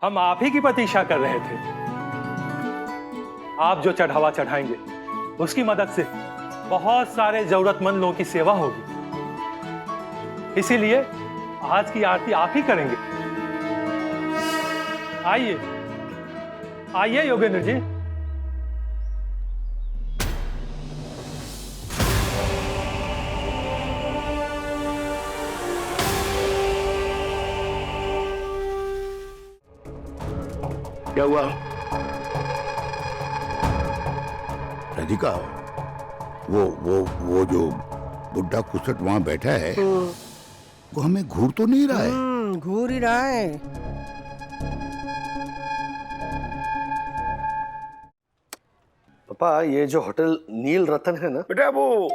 हम आप ही की प्रतीक्षा कर रहे थे। आप जो चढ़ावा चढ़ाएंगे उसकी मदद से बहुत सारे जरूरतमंद लोगों की सेवा होगी, इसीलिए आज की आरती आप ही करेंगे। आइए आइए योगेंद्र जी। क्या हुआ? राधिका, वो जो बुढ़ा कुसट वहां बैठा है वो हमें घूर तो नहीं रहा है? घूर ही रहा है। पापा, ये जो होटल नील रतन है ना बेटा, वो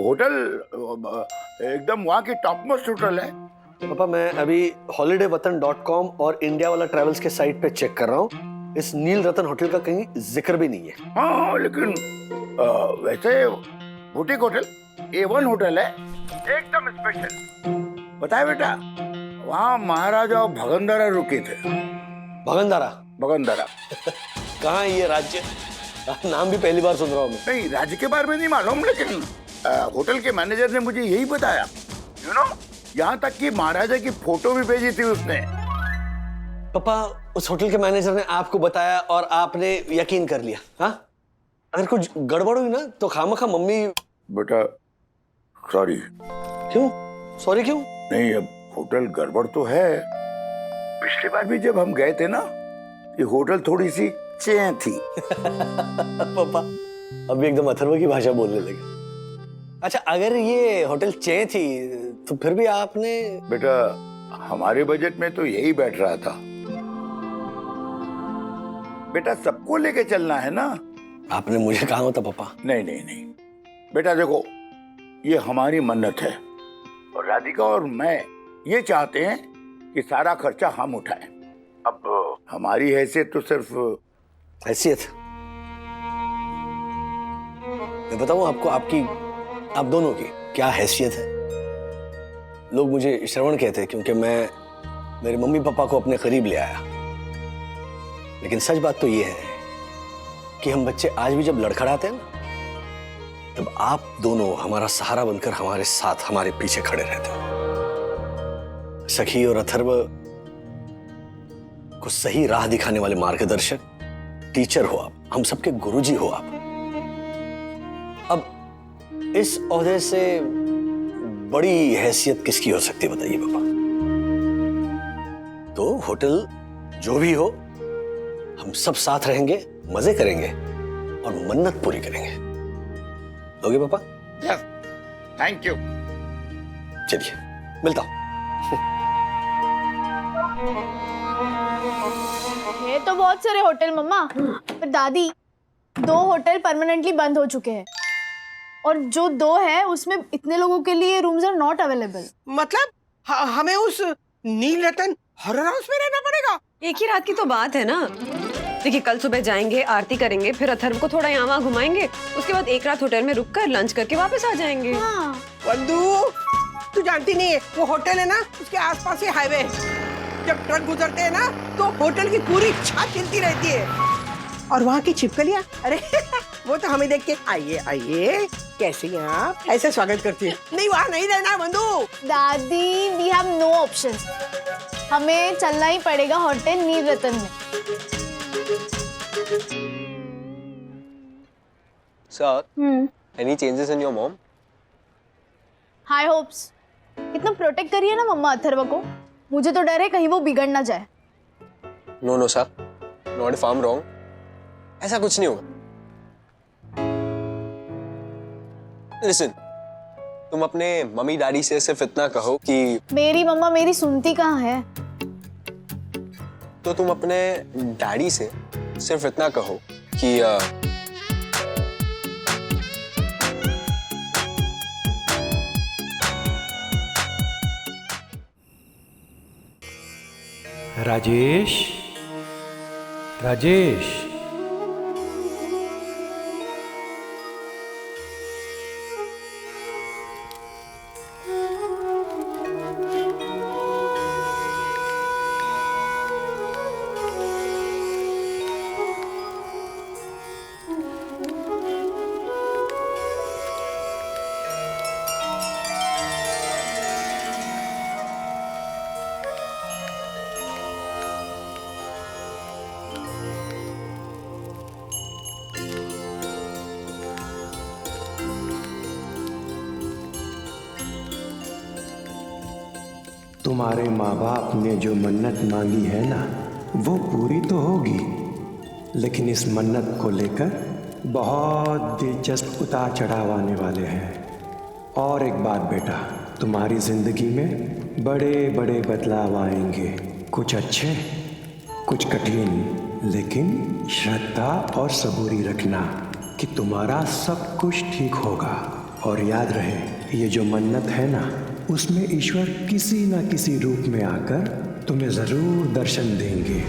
होटल एकदम वहाँ की टॉप मोस्ट होटल है। पापा, मैं अभी holidaywatan.com और इंडिया वाला ट्रेवल्स के साइट पे चेक कर रहा हूँ। इस नील रतन होटल का कहीं जिक्र भी नहीं है। हाँ, लेकिन वैसे बुटीक होटल A1 होटल है, एकदम स्पेशल। बताए बेटा, वहाँ महाराजा भगंदरा रुके थे। भगंदरा? भगंदरा कहाँ है ये राज्य? नाम भी पहली बार सुन रहा हूँ मैं। नहीं, राज्य के बारे में नहीं मालूम, लेकिन होटल के मैनेजर ने मुझे यही बताया। यू नो, यहाँ तक कि महाराजा की फोटो भी भेजी थी उसने। पापा, उस होटल के मैनेजर ने आपको बताया और आपने यकीन कर लिया? हाँ, अगर कुछ गड़बड़ हुई ना तो खामखा मम्मी। बेटा सॉरी। क्यों सॉरी? क्यों नहीं, अब होटल गड़बड़ तो है। पिछली बार भी जब हम गए थे ना, ये होटल थोड़ी सी चें थी। पापा अभी एकदम अथर्व की भाषा बोलने लगे। अच्छा, अगर ये होटल चे थी तो फिर भी आपने। बेटा, हमारे बजट में तो यही बैठ रहा था। बेटा, सबको लेके चलना है ना। आपने मुझे कहा होता पापा। नहीं नहीं नहीं बेटा, देखो, ये हमारी मन्नत है और राधिका और मैं ये चाहते हैं कि सारा खर्चा हम उठाएं। अब हमारी हैसियत तो सिर्फ हैसियत। मैं बताऊं आपको, आप दोनों की क्या हैसियत है। लोग मुझे श्रवण कहते हैं क्योंकि मैं मेरे मम्मी पापा को अपने करीब ले आया। लेकिन सच बात तो ये है कि हम बच्चे आज भी जब लड़खड़ाते हैं ना, तब आप दोनों हमारा सहारा बनकर हमारे साथ, हमारे पीछे खड़े रहते हो। सखी और अथर्व को सही राह दिखाने वाले मार्गदर्शक, टीचर हो आप, हम सबके गुरुजी हो आप। अब इस ओहदे से बड़ी हैसियत किसकी हो सकती है बताइए पापा? तो होटल जो भी हो, हम सब साथ रहेंगे, मजे करेंगे और मन्नत पूरी करेंगे। ओके पापा? Yes, thank you. चलिए, मिलता हूं। ये तो बहुत सारे होटल मम्मा, पर दादी 2 होटल परमानेंटली बंद हो चुके हैं और जो 2 है उसमें इतने लोगों के लिए रूम्स आर नॉट अवेलेबल। मतलब हमें उस नील रतन हॉरर हाउस में रहना पड़ेगा? एक ही रात की तो बात है ना। देखिए, कल सुबह जाएंगे, आरती करेंगे, फिर अथर्व को थोड़ा यहाँ वहाँ घुमाएंगे, उसके बाद एक रात होटल में रुककर लंच करके वापस आ जाएंगे। हाँ। वंदू, तू जानती नहीं है, वो होटल है ना, उसके आसपास ही हाईवे है। जब ट्रक गुजरते हैं ना तो होटल की पूरी छत हिलती रहती है। और वहाँ की छिपकलियाँ, अरे वो तो हमें देख के आइए आइए कैसे आप ऐसे स्वागत करती है। नहीं, वहाँ नहीं रहना है बंधु। दादी, वी हैव नो ऑप्शंस, हमें चलना ही पड़ेगा होटल नील रतन में। Sir, any changes in your mom? High hopes. इतना प्रोटेक्ट करिए ना मम्मा अथर्व को, मुझे तो डर है कहीं वो बिगड़ ना जाए। No, no, sir. Not if I'm wrong. ऐसा कुछ नहीं होगा। Listen, तुम अपने मम्मी डैडी से सिर्फ इतना कहो कि मेरी मम्मा मेरी सुनती कहाँ है। तो तुम अपने डैडी से सिर्फ इतना कहो कि राजेश, राजेश, तुम्हारे माँ बाप ने जो मन्नत मांगी है ना, वो पूरी तो होगी, लेकिन इस मन्नत को लेकर बहुत दिलचस्प उतार चढ़ाव आने वाले हैं। और एक बात बेटा, तुम्हारी जिंदगी में बड़े बड़े बदलाव आएंगे, कुछ अच्छे कुछ कठिन, लेकिन श्रद्धा और सबूरी रखना कि तुम्हारा सब कुछ ठीक होगा। और याद रहे, ये जो मन्नत है ना, उसमें ईश्वर किसी न किसी रूप में आकर तुम्हें जरूर दर्शन देंगे।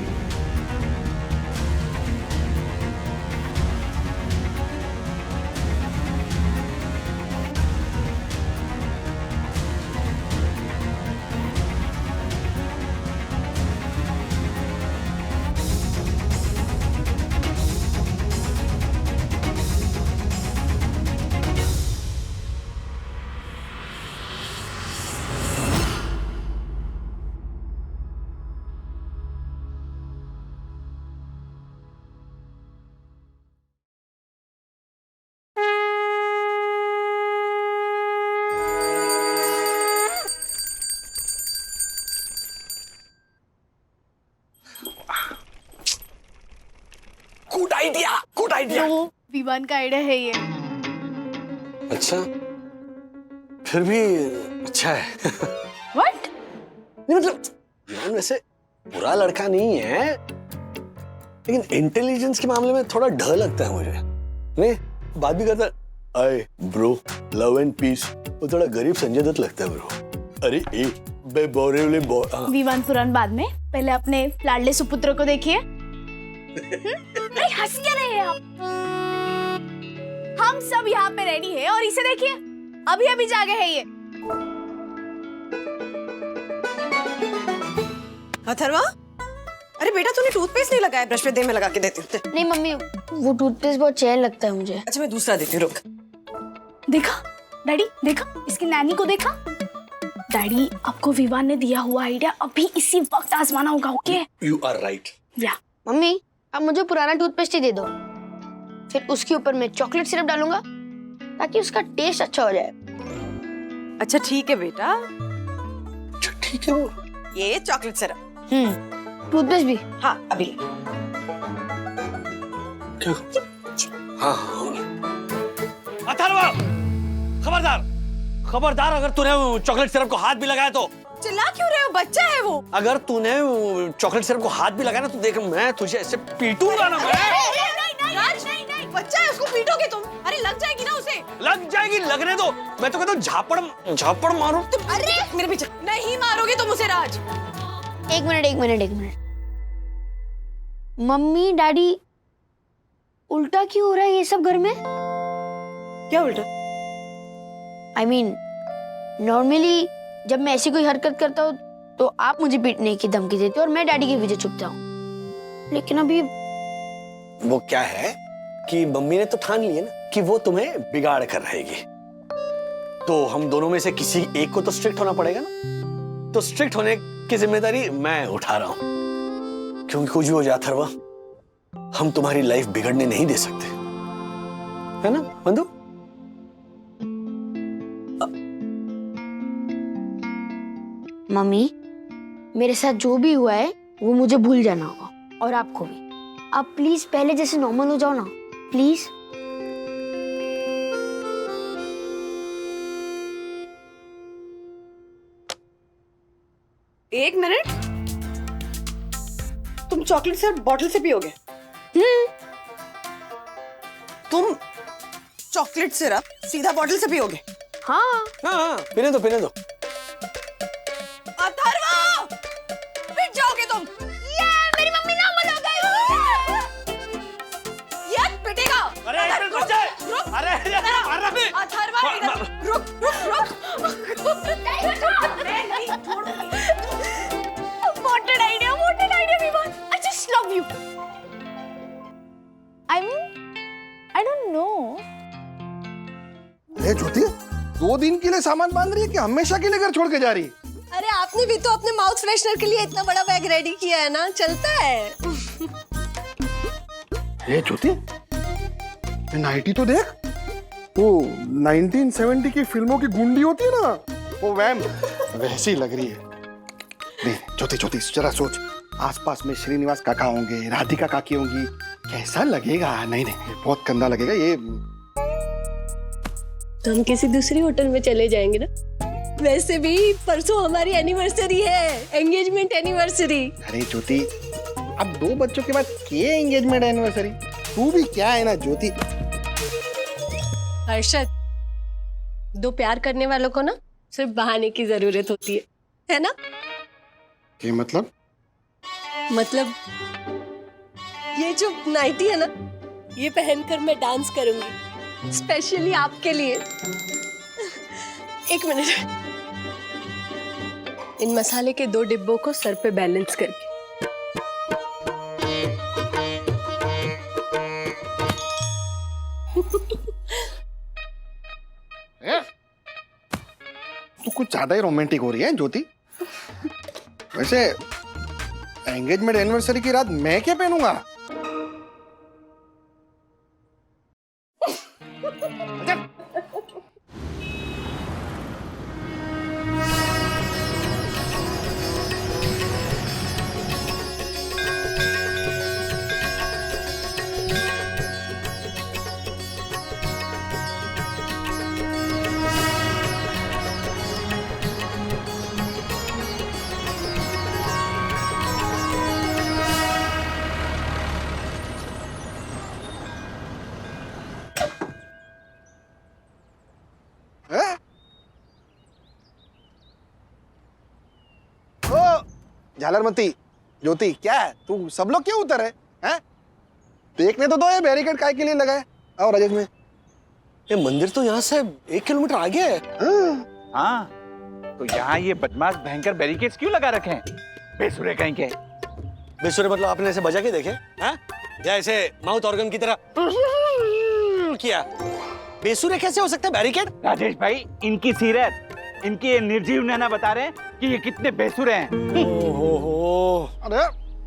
Good idea. तो विवान का आइडिया है ये। अच्छा, फिर भी अच्छा है। व्हाट? नहीं मतलब विवान वैसे बुरा लड़का नहीं है, लेकिन इंटेलिजेंस के मामले में थोड़ा डर लगता है मुझे। नहीं, बात भी करता है, अरे ब्रो लव एंड पीस, वो थोड़ा गरीब संजय दत्त लगता है ब्रो। अरे विवान पुराण बाद में, पहले अपने लाडले सुपुत्र को देखिए। अरे हंस क्या रहे हैं आप? हम सब यहाँ पे रेडी है और इसे देखिए, अभी अभी जागे है ये। अथर्वा, अरे बेटा तूने टूथपेस्ट नहीं लगाया, ब्रश पे दे मैं लगा के देती हूँ। नहीं मम्मी, वो टूथपेस्ट बहुत चैन लगता है मुझे। अच्छा मैं दूसरा देती हूँ, रुक। देखा डैडी, देखा इसकी नानी को देखा। डैडी, आपको विवान ने दिया हुआ आइडिया अभी इसी वक्त आजमाना होगा, ओके? You are right. या मम्मी, अब मुझे पुराना टूथपेस्ट ही दे दो, फिर उसके ऊपर मैं चॉकलेट सिरप डालूंगा ताकि उसका टेस्ट अच्छा हो जाए। अच्छा ठीक है बेटा, अच्छा ठीक है, वो ये चॉकलेट सिरप। टूथपेस्ट भी। हाँ अभी। क्या? हाँ अथर्वा, खबरदार खबरदार, अगर तूने चॉकलेट सिरप को हाथ भी लगाया तो। चिल्ला क्यों रहे हो, बच्चा है वो। अगर तूने चॉकलेट सिरप को हाथ भी लगाया ना तो देख, मैं तुझे ऐसे पीटूंगा ना मैं। नहीं, बच्चा है, उसको पीटोगे तुम। अरे लग जाएगी ना उसे। लग जाएगी, लगने दो। मैं तो कहता हूँ झापड़ मारो तुम। अरे मेरे पीछे नहीं मारोगे तुम उसे राज। एक मिनट। मम्मी डैडी, उल्टा क्यों हो रहा है ये सब घर में? क्या उल्टा? I mean, नॉर्मली जब मैं ऐसी कोई हरकत करता हूँ तो आप मुझे पीटने की धमकी देते हो और मैं डैडी के पीछे छुपता हूँ, लेकिन अभी वो क्या है कि मम्मी ने तो ठान लिया ना कि वो तुम्हें बिगाड़ कर रहेगी, तो हम दोनों में से किसी एक को तो स्ट्रिक्ट होना पड़ेगा ना। तो स्ट्रिक्ट होने की जिम्मेदारी मैं उठा रहा हूं, क्योंकि कुछ भी हो जाए अथर्वा, हम तुम्हारी लाइफ बिगड़ने नहीं दे सकते, है ना बंधु? मम्मी, मेरे साथ जो भी हुआ है वो मुझे भूल जाना होगा, और आपको भी। आप प्लीज पहले जैसे नॉर्मल हो जाओ ना, प्लीज। एक मिनट, तुम चॉकलेट सिर्फ बॉटल से पियोगे? तुम चॉकलेट सिरप सीधा बॉटल से पियोगे? हाँ। हाँ, पीने दो। अथर्वा, पिट जाओगे तुम। मेरी मम्मी नॉर्मल हो गई। ये पिटेगा। अरे एक मिनट बच्चा है। अरे मार रहा है। अथर्वा इधर रुक। Wanted idea Vivaan. I just love you. I mean, I don't know. अरे ज्योति, 2 दिन के लिए सामान बांध रही है कि हमेशा के लिए घर छोड़ के जा रही है? अरे आपने भी तो अपने माउथ फ्रेशनर के लिए इतना बड़ा बैग रेडी किया है ना, चलता है। ये ज्योति, नाइटी तो देख, वो 1970 की फिल्मों की गुंडी होती है ना, वो वैम वैसी लग रही है। नहीं ज्योति ज्योति जरा सोच, आसपास में श्रीनिवास काका होंगे, राधिका काकी होंगी, कैसा लगेगा? नहीं नहीं बहुत गंदा लगेगा ये। तो हम किसी दूसरी होटल में चले जाएंगे ना। वैसे भी परसों हमारी एनिवर्सरी है, एंगेजमेंट एनिवर्सरी। अरे ज्योति, अब 2 बच्चों के बाद क्या एंगेजमेंट एनिवर्सरी? तू भी क्या है ना ज्योति। हर्षद, 2 प्यार करने वालों को ना सिर्फ बहाने की जरूरत होती है ना? ये मतलब ये जो नाइटी है ना, ये पहनकर मैं डांस करूंगी स्पेशली आपके लिए। 1 मिनट, इन मसाले के 2 डिब्बों को सर पे बैलेंस करके। तू कुछ ज्यादा ही रोमांटिक हो रही है ज्योति। वैसे एंगेजमेंट एनिवर्सरी की रात मैं क्या पहनूंगा? झालरमती, ज्योति क्या है तू? सब लोग क्यों उतर हैं? देखने तो दो ये बैरिकेड काय के लिए लगा है। आओ राजेश में। ये मंदिर तो यहाँ से 1 किलोमीटर आगे है। हाँ, तो यहाँ ये बदमाश भयंकर बैरिकेड्स क्यों लगा रखे हैं? बेसुरे कहीं के। बेसुरे मतलब आपने ऐसे बजा के देखे? हाँ? या ऐसे माउथ ऑर्गन की तरह किया? बेसुरे कैसे हो सकते हैं बैरिकेड? राजेश भाई, इनकी सीरत, इनकी ये निर्जीव नैना बता रहे हैं कि ये कितने बेसुरे हैं। ओहो। अरे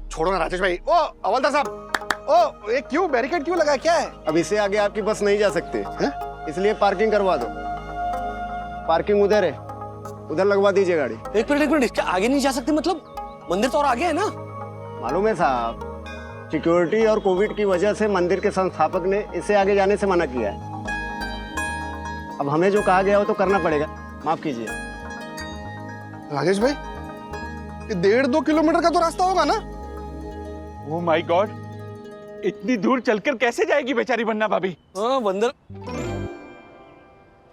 छोड़ो ना राजेश भाई। ओ हवलदार साहब, ओ ये क्यों बैरिकेड क्यों लगा, क्या है? अब इससे आगे आपकी बस नहीं जा सकती, इसलिए पार्किंग करवा दो। पार्किंग उधर है, उधर लगवा दीजिए गाड़ी। एक मिनट, क्या आगे नहीं जा सकते? मतलब मंदिर तो और आगे है ना? मालूम है साहब, सिक्योरिटी और कोविड की वजह से मंदिर के संस्थापक ने इससे आगे जाने से मना किया है। अब हमें जो कहा गया वो तो करना पड़ेगा, माफ कीजिए। राजेश भाई, ये 1.5-2 किलोमीटर का तो रास्ता होगा ना? ओह माय गॉड, इतनी दूर चलकर कैसे जाएगी बेचारी बन्ना भाभी? हाँ बंदर।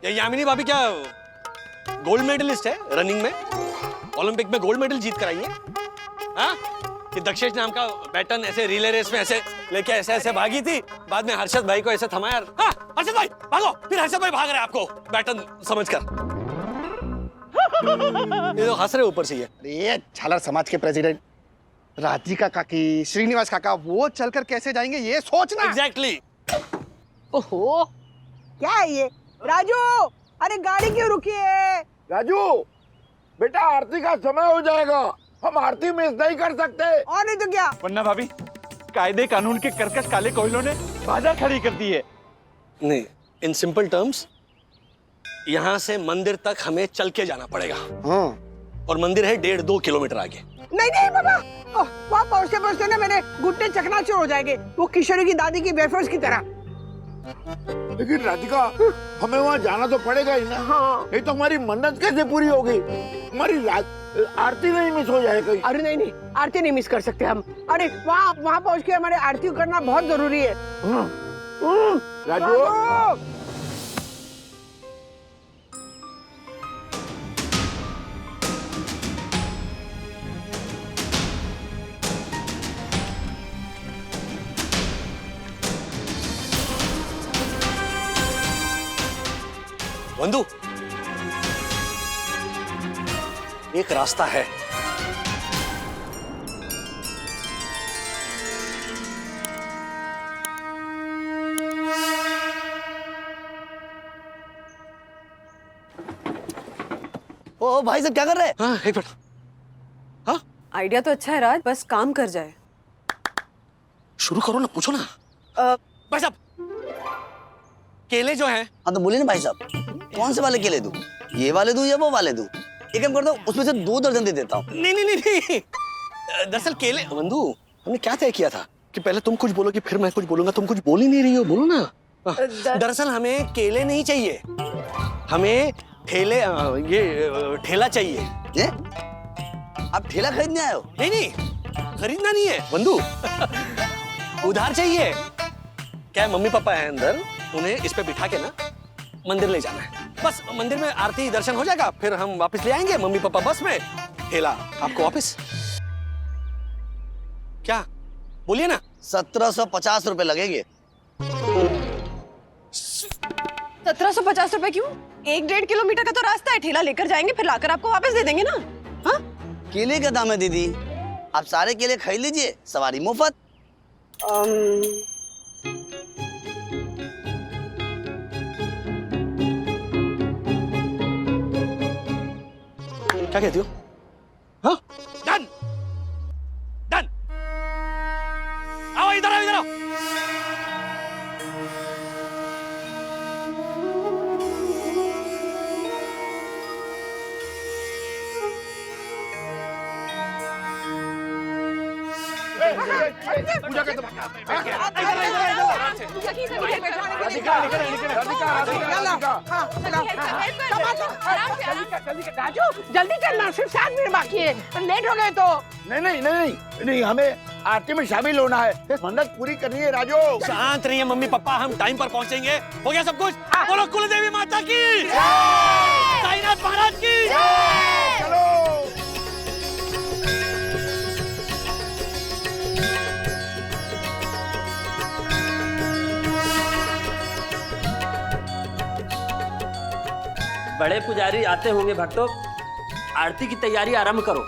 ये यामिनी भाभी क्या गोल्ड मेडलिस्ट है रनिंग में? ओलंपिक में गोल्ड मेडल जीत कर आई है। हाँ? कि दक्षेश नाम का बैटन ऐसे रिले रेस में ऐसे लेके ऐसे भागी थी, बाद में हर्षद भाई को ऐसे थमाया। हाँ, हर्षद भाई भागो, फिर हर्षद भाई भाग रहे हैं आपको बैटन समझकर। ये तो हंस रहे ऊपर से। ये झालर समाज के प्रेसिडेंट राधिका काकी, श्रीनिवास काका, वो चलकर कैसे जाएंगे ये सोचना। एग्जैक्टली। ओहो, क्या है ये? राजू, अरे गाड़ी क्यों रुकी है? राजू बेटा, आरती का समय हो जाएगा, हम आरती मिस नहीं कर सकते। और नहीं तो क्या? बन्ना भाभी, कायदे कानून के कर्कश काले कोयलों ने बाधा खड़ी कर दी है। नहीं, इन सिंपल टर्म्स, यहाँ से मंदिर तक हमें चल के जाना पड़ेगा। हाँ। और मंदिर है 1.5-2 किलोमीटर आगे। नहीं नहीं बाबा, वहाँ पहुँचते पहुँचते ना मेरे घुटने चकनाचूर हो जाएंगे, वो किशोरी की दादी की वेफर्स की तरह। लेकिन राधिका, हमें वहाँ जाना तो पड़ेगा ही ना। हाँ। नहीं तो हमारी मन्नत कैसे पूरी होगी? हमारी आरती नहीं मिस हो जाए कहीं। अरे नहीं, आरती नहीं मिस कर सकते हम। अरे वहाँ पहुँच के हमारे आरती करना बहुत जरूरी है। राजू, बंधु, एक रास्ता है। ओ भाई साहब क्या कर रहे हैं? हाँ, एक मिनट। हाँ, आइडिया तो अच्छा है राज, बस काम कर जाए। शुरू करो ना, पूछो ना। भाई साहब, केले जो हैं। हाँ तो बोलिए ना भाई साहब, कौन से वाले केले दूं? ये वाले दूं या वो वाले दूं? एक काम करता हूँ, उसमें से 2 दर्जन दे देता हूँ। नहीं नहीं नहीं नहीं, दरअसल केले बंधु, हमने क्या तय किया था कि पहले तुम कुछ बोलोगी फिर मैं कुछ बोलूंगा। तुम कुछ बोल ही नहीं रही हो, बोलो ना। दरअसल हमें केले नहीं चाहिए, हमें ठेला चाहिए। ये आप ठेला खरीदने आए हो? नहीं नहीं, खरीदना नहीं है बंधु, उधार चाहिए। क्या है, मम्मी पापा है अंदर, उन्हें इस पे बिठा के ना मंदिर ले जाना है। बस मंदिर में आरती दर्शन हो जाएगा, फिर हम वापस ले आएंगे मम्मी पापा बस में, ठेला आपको वापस। क्या बोलिए ना। 1750 रुपए लगेंगे। 1750 रुपए क्यों? 1-1.5 किलोमीटर का तो रास्ता है, ठेला लेकर जाएंगे फिर लाकर आपको वापस दे देंगे ना। हाँ, केले का दाम है दीदी, आप सारे केले खरीद लीजिए, सवारी मुफ्त। क्या कहती हो? हाँ, डन डन, आओ इधर आओ, इधर आओ। पूजा कर राजू जल्दी करना, सिर्फ 7 मिनट बाकी है, लेट हो गए तो। नहीं नहीं नहीं नहीं, हमें आरती में शामिल होना है, मन्नत पूरी करनी है राजू। शांत रहिए मम्मी पापा, हम टाइम पर पहुंचेंगे। हो गया सब कुछ? बोलो कुल देवी माता की, साईनाथ महाराज की। चलो बड़े पुजारी आते होंगे भक्तों, आरती की तैयारी आरंभ करो।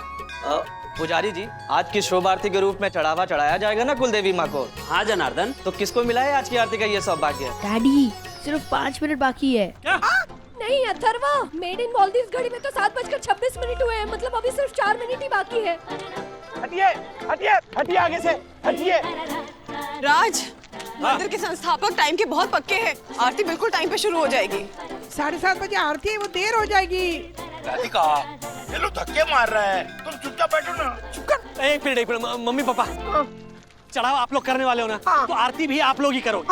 पुजारी जी, आज की शोभा आरती के रूप में चढ़ावा चढ़ाया जाएगा ना कुलदेवी माँ को? हाँ जनार्दन। तो किसको मिला है आज की आरती का ये सौभाग्य? डैडी सिर्फ 5 मिनट बाकी है। नहीं अथर्वा, मेड इन मालदीव्स घड़ी में तो 7:26 हुए हैं, मतलब अभी सिर्फ 4 मिनट ही बाकी है। हटिए हटिए हटिए, आगे से हटिए। राज, मंदिर के संस्थापक टाइम के बहुत पक्के हैं, आरती बिल्कुल टाइम पे शुरू हो जाएगी। 7:30 बजे आरती है, वो देर हो जाएगी। राधिका, ये लोग धक्के मार रहे हैं, तुम चुपचाप बैठो ना। चुप कर। एक मिनट मम्मी पापा, चढ़ावा आप लोग करने वाले हो ना, तो आरती भी आप लोग ही करो।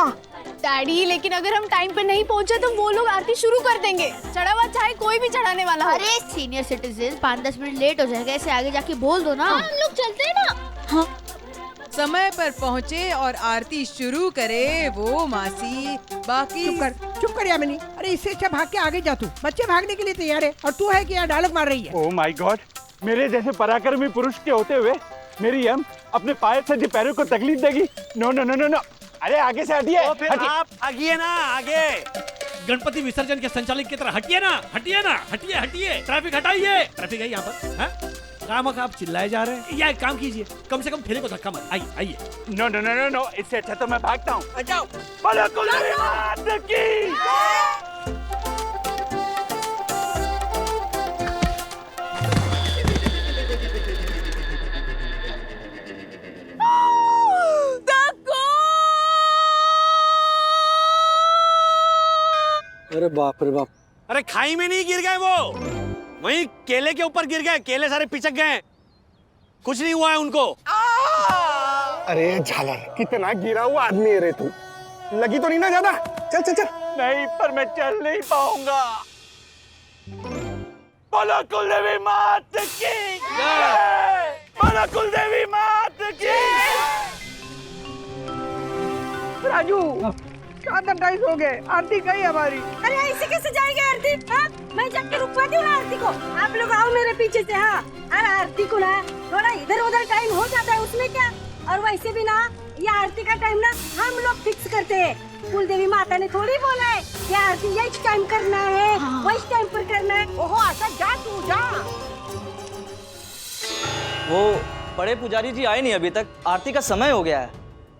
डैडी, लेकिन अगर हम टाइम पे नहीं पहुंचे तो वो लोग आरती शुरू कर देंगे, चढ़ावा चाहे कोई भी चढ़ाने वाला हो। अरे सीनियर सिटीजन, 5-10 मिनट लेट हो जाएगा, ऐसे आगे जाके बोल दो ना। हम लोग चलते हैं ना। हाँ, समय पर पहुँचे और आरती शुरू करे वो मासी, बाकी चुप कर यामिनी। अरे इससे अच्छा भाग के आगे जा तू, बच्चे भागने के लिए तैयार है और तू है कि यहाँ डायलॉग मार रही है। ओह माय गॉड, मेरे जैसे पराक्रमी पुरुष के होते हुए मेरी हम अपने पायल से पैरों को तकलीफ देगी? No no no no no, अरे आगे से हटिए। तो फिर आप आगिए ना, आगे। गणपति विसर्जन के संचालक की तरह हटिए ना, हटिए ना, हटिए हटिए, ट्रैफिक हटाइए। ट्रैफिक है यहाँ पर, हाँ? काम आप चिल्लाए जा रहे हैं, या एक काम कीजिए, कम से कम ठेले को धक्का मत। आइए आइए। No no no no no, इससे अच्छा तो मैं भागता हूँ। जाओ। बोलो कुलदेवी माता की। अरे बाप रे बाप। अरे खाई में नहीं गिर गए वो, वहीं केले के ऊपर गिर गए, केले सारे पिचक गए, कुछ नहीं हुआ है उनको। अरे झालर, कितना गिरा हुआ आदमी है रे तू, लगी तो नहीं ना ज्यादा? चल चल चल। नहीं, पर मैं चल नहीं पाऊंगा। बोलो कुलदेवी माता की, बोलो कुलदेवी माता की। राजू, कहाँ तक 2:30 हो गए, आरती गई हमारी। अरे ऐसे कैसे जाएंगे आरती? हाँ? मैं जाके रुकवाती हूँ ना आरती को, आप लोग आओ मेरे पीछे से। हाँ, अरे आरती को ना थोड़ा इधर उधर टाइम हो जाता है, उसमें क्या। और वैसे भी ना ये आरती का टाइम ना हम लोग फिक्स करते हैं, कुलदेवी माता ने थोड़ी बोला है कि आरती यही टाइम करना है, वही टाइम पर करना है। ओहो, आशा जा तू जा। वो बड़े पुजारी जी आए नहीं अभी तक, आरती का समय हो गया है।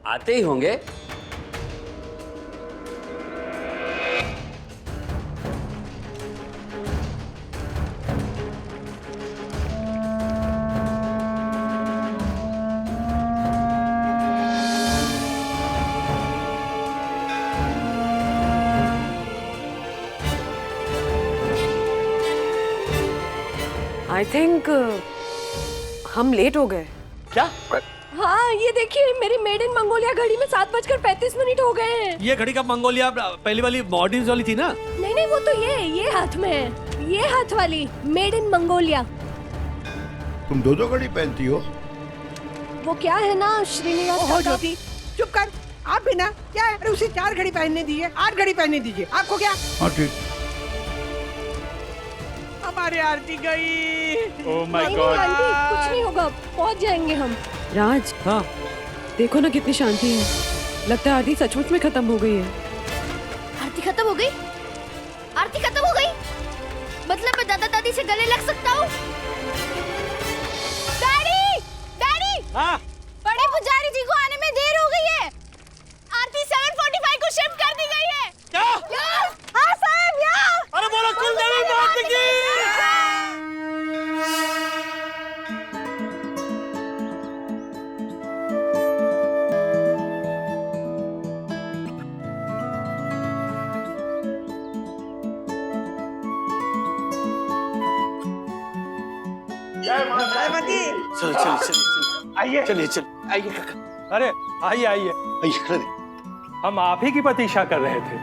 आते ही होंगे। आई थिंक हम लेट हो गए। क्या? हाँ ये देखिए मेरी मेड इन मंगोलिया घड़ी में 7:35 हो गए हैं। ये घड़ी का मंगोलिया पहली वाली मॉडर्न वाली थी ना? नहीं वो तो ये हाथ में है, ये हाथ वाली मेड इन मंगोलिया। तुम दो घड़ी पहनती हो? वो क्या है ना श्रीनिवास ओहो ज्योति चुप कर। आप भी ना क्या है, अरे उसे 4 घड़ी पहनने दीजिए, 8 घड़ी पहनने दीजिए, आपको क्या? हाँ ठीक। हमारी आरती गई। ओह माय नहीं गॉड। आंटी कुछ नहीं होगा, पहुंच जाएंगे हम। राज, हाँ देखो ना कितनी शांति है, लगता है आरती सचमुच में खत्म हो गई है। आरती खत्म हो गई? आरती खत्म हो गई? मतलब मैं दादा दादी से गले लग सकता हूँ? डैडी! डैडी! हाँ बड़े पुजारी जी को आने में देर हो गई है। आरती 7:45 को शिफ्ट कर दी गई है। क्या? हाँ साहब यहाँ। अरे बोलो कुलदेवी मात की। चल चल चल आइए चलिए चल आइए काका। अरे आइए आइए, हम आप ही की प्रतीक्षा कर रहे थे।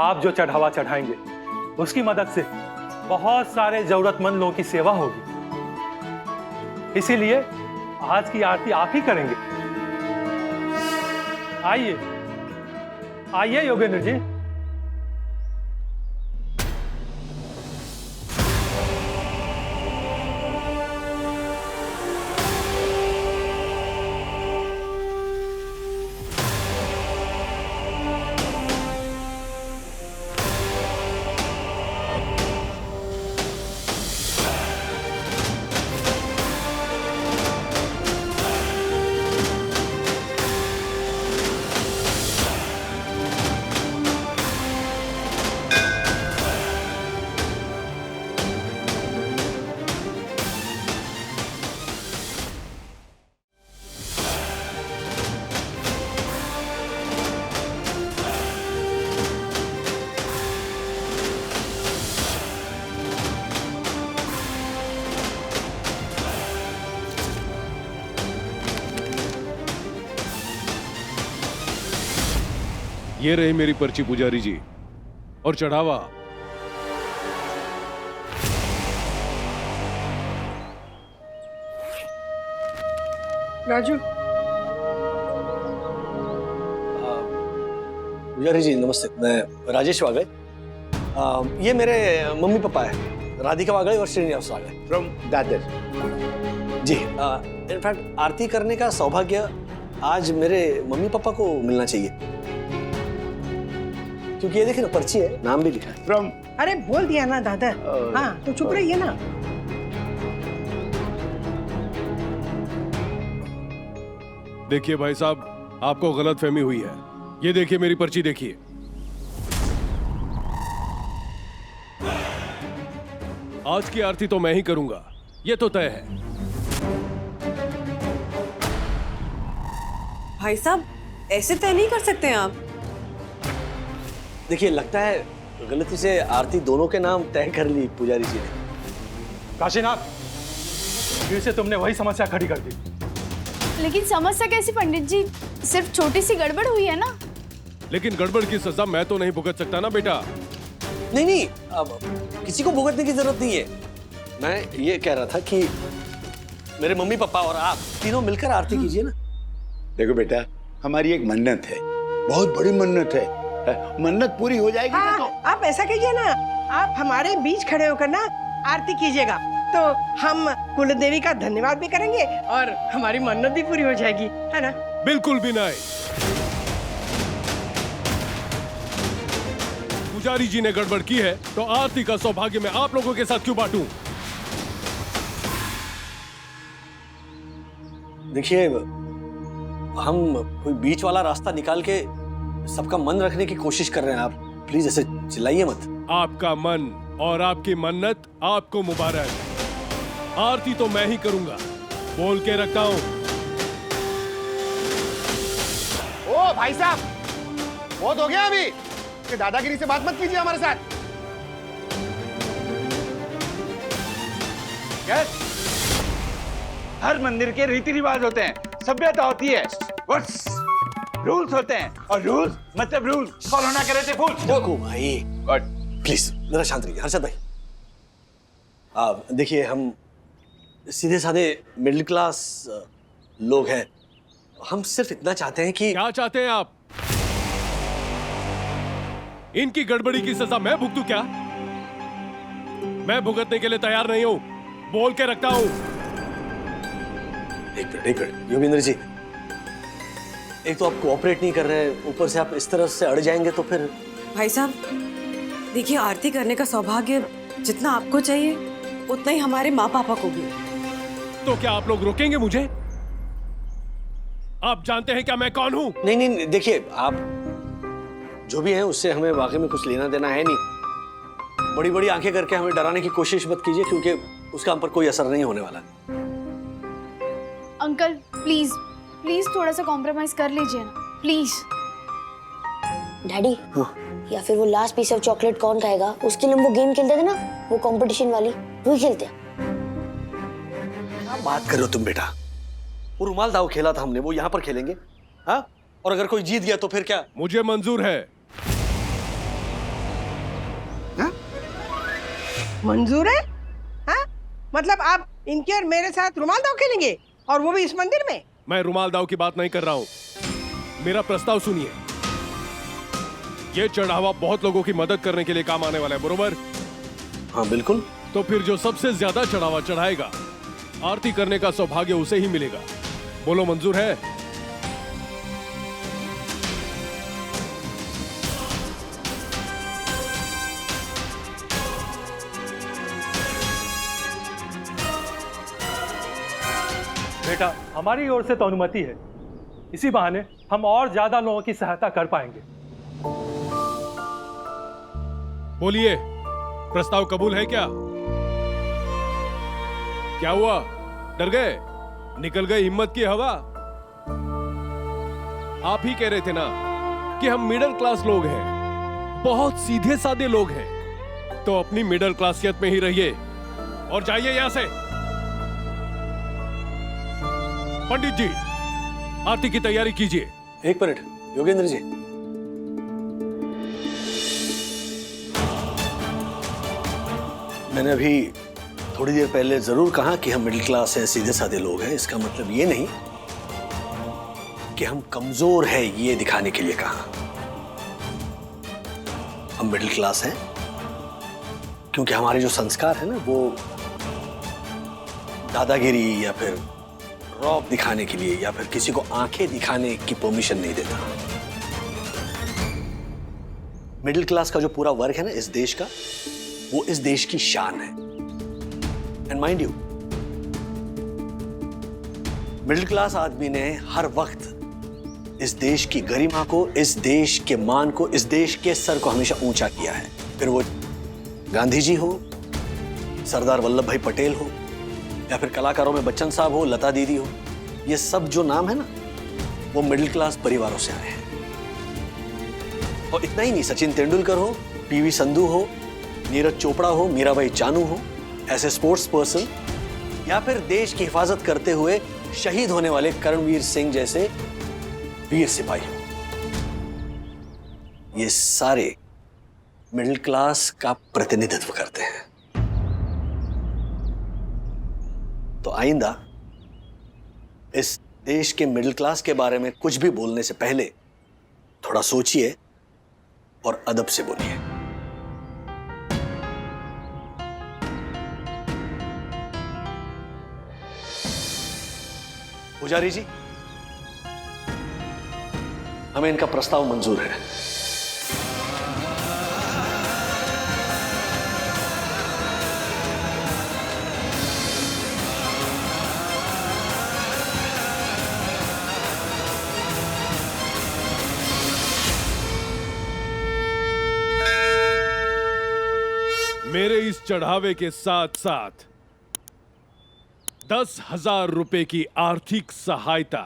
आप जो चढ़ावा चढ़ाएंगे उसकी मदद से बहुत सारे जरूरतमंद लोगों की सेवा होगी, इसीलिए आज की आरती आप ही करेंगे। आइए आइए योगेंद्र जी। ये रही मेरी पर्ची पुजारी जी, और चढ़ावा। राजू पुजारी जी नमस्ते, मैं राजेश वागले। ये मेरे मम्मी पापा है, राधिका वागले और श्रीनिवास वागले फ्रॉम दादर। जी इनफैक्ट आरती करने का सौभाग्य आज मेरे मम्मी पापा को मिलना चाहिए, क्योंकि ये देखिए ना पर्ची है, नाम भी लिखा है फ्रॉम। अरे बोल दिया ना दादा। हाँ तो चुप रहिए ना। देखिए भाई साहब, आपको गलतफहमी हुई है। ये देखिए मेरी पर्ची देखिए। आज की आरती तो मैं ही करूंगा, ये तो तय है। भाई साहब ऐसे तय नहीं कर सकते आप। देखिए लगता है गलती से आरती दोनों के नाम तय कर ली पुजारी जी ने। काशीनाथ, फिर से तुमने वही समस्या खड़ी कर दी। लेकिन समस्या कैसी पंडित जी, सिर्फ छोटी सी गड़बड़ हुई है ना। लेकिन गड़बड़ की सजा मैं तो नहीं भुगत सकता ना बेटा। नहीं नहीं, अब किसी को भुगतने की जरूरत नहीं है। मैं ये कह रहा था कि मेरे मम्मी पापा और आप तीनों मिलकर आरती कीजिए ना। देखो बेटा, हमारी एक मन्नत है, बहुत बड़ी मन्नत है, मन्नत पूरी हो जाएगी। हाँ, तो आप ऐसा कीजिए ना, आप हमारे बीच खड़े होकर ना आरती कीजिएगा, तो हम कुलदेवी का धन्यवाद भी करेंगे और हमारी मन्नत भी पूरी हो जाएगी, है ना? बिल्कुल भी नहीं। पुजारी जी ने गड़बड़ की है तो आरती का सौभाग्य मैं आप लोगों के साथ क्यों बांटूं? देखिए, हम कोई बीच वाला रास्ता निकाल के सबका मन रखने की कोशिश कर रहे हैं। आप प्लीज ऐसे चिल्लाइए मत। आपका मन और आपकी मन्नत आपको मुबारक। आरती तो मैं ही करूंगा, बोल के रखता हूं। ओ भाई साहब, बहुत हो गया अभी, कि दादागिरी से बात मत कीजिए हमारे साथ। यस, हर मंदिर के रीति रिवाज होते हैं, सभ्यता होती है, बस रूल्स होते हैं, और रूल्स मतलब रूल्स फॉलो ना करे तो फूल। देखो भाई, प्लीज जरा शांत रहिए। हर्षद भाई, आप देखिए, हम सीधे साधे मिडिल क्लास लोग हैं। हम सिर्फ इतना चाहते हैं कि... क्या चाहते हैं आप? इनकी गड़बड़ी की सजा मैं भुगतूं क्या? मैं भुगतने के लिए तैयार नहीं हूं, बोल के रखता हूं। एक मिनट योगेंद्र जी, एक तो आप कोऑपरेट नहीं कर रहे, ऊपर से आप इस तरह से अड़ जाएंगे तो फिर... भाई साहब, देखिए, आरती करने का सौभाग्य जितना आपको चाहिए उतना ही हमारे माँ पापा को भी। तो क्या आप लोग रोकेंगे मुझे? आप जानते हैं क्या मैं कौन हूं? नहीं नहीं, देखिए, आप जो भी हैं उससे हमें वाकई में कुछ लेना देना है नहीं। बड़ी बड़ी आंखें करके हमें डराने की कोशिश मत कीजिए, क्योंकि उसका हम पर कोई असर नहीं होने वाला। अंकल प्लीज प्लीज थोड़ा सा कॉम्प्रोमाइज कर लीजिए ना, प्लीज। डैडी, या फिर वो लास्ट पीस ऑफ चॉकलेट कौन खाएगा, उसके लिए हम वो गेम खेलते थे ना, वो कंपटीशन वाली, वही खेलते हैं। क्या बात कर रहे हो तुम बेटा? वो रुमाल दाव खेला था हमने, वो यहाँ पर खेलेंगे? हाँ, और अगर कोई जीत गया तो फिर क्या? मुझे मंजूर है। मंजूर है? हाँ? मतलब आप इनके और मेरे साथ रुमाल दाव खेलेंगे, और वो भी इस मंदिर में? मैं रुमाल दाव की बात नहीं कर रहा हूं, मेरा प्रस्ताव सुनिए। ये चढ़ावा बहुत लोगों की मदद करने के लिए काम आने वाला है, बरोबर? हाँ बिल्कुल। तो फिर जो सबसे ज्यादा चढ़ावा चढ़ाएगा, आरती करने का सौभाग्य उसे ही मिलेगा। बोलो, मंजूर है? बेटा, हमारी ओर से तो अनुमति है। इसी बहाने हम और ज्यादा लोगों की सहायता कर पाएंगे। बोलिए, प्रस्ताव कबूल है क्या? क्या हुआ, डर गए? निकल गई हिम्मत की हवा? आप ही कह रहे थे ना कि हम मिडिल क्लास लोग हैं, बहुत सीधे साधे लोग हैं। तो अपनी मिडिल क्लासियत में ही रहिए और जाइए यहां से। पंडित जी, आरती की तैयारी कीजिए। एक मिनट योगेंद्र जी, मैंने अभी थोड़ी देर पहले जरूर कहा कि हम मिडिल क्लास हैं, सीधे साधे लोग हैं। इसका मतलब ये नहीं कि हम कमजोर हैं, ये दिखाने के लिए कहा। हम मिडिल क्लास हैं क्योंकि हमारे जो संस्कार है ना, वो दादागिरी या फिर रौब दिखाने के लिए या फिर किसी को आंखें दिखाने की परमिशन नहीं देता। मिडिल क्लास का जो पूरा वर्ग है ना इस देश का, वो इस देश की शान है। And mind you, middle class आदमी ने हर वक्त इस देश की गरिमा को, इस देश के मान को, इस देश के सर को हमेशा ऊंचा किया है। फिर वो गांधी जी हो, सरदार वल्लभ भाई पटेल हो, या फिर कलाकारों में बच्चन साहब हो, लता दीदी हो, ये सब जो नाम है ना, वो मिडिल क्लास परिवारों से आए हैं। और इतना ही नहीं, सचिन तेंदुलकर हो, पीवी संधू हो, नीरज चोपड़ा हो, मीराबाई चानू हो, ऐसे स्पोर्ट्स पर्सन, या फिर देश की हिफाजत करते हुए शहीद होने वाले करणवीर सिंह जैसे वीर सिपाही हो, ये सारे मिडिल क्लास का प्रतिनिधित्व करते हैं। तो आइंदा इस देश के मिडिल क्लास के बारे में कुछ भी बोलने से पहले थोड़ा सोचिए और अदब से बोलिए। पुजारी जी, हमें इनका प्रस्ताव मंजूर है। मेरे इस चढ़ावे के साथ साथ 10,000 रुपए की आर्थिक सहायता।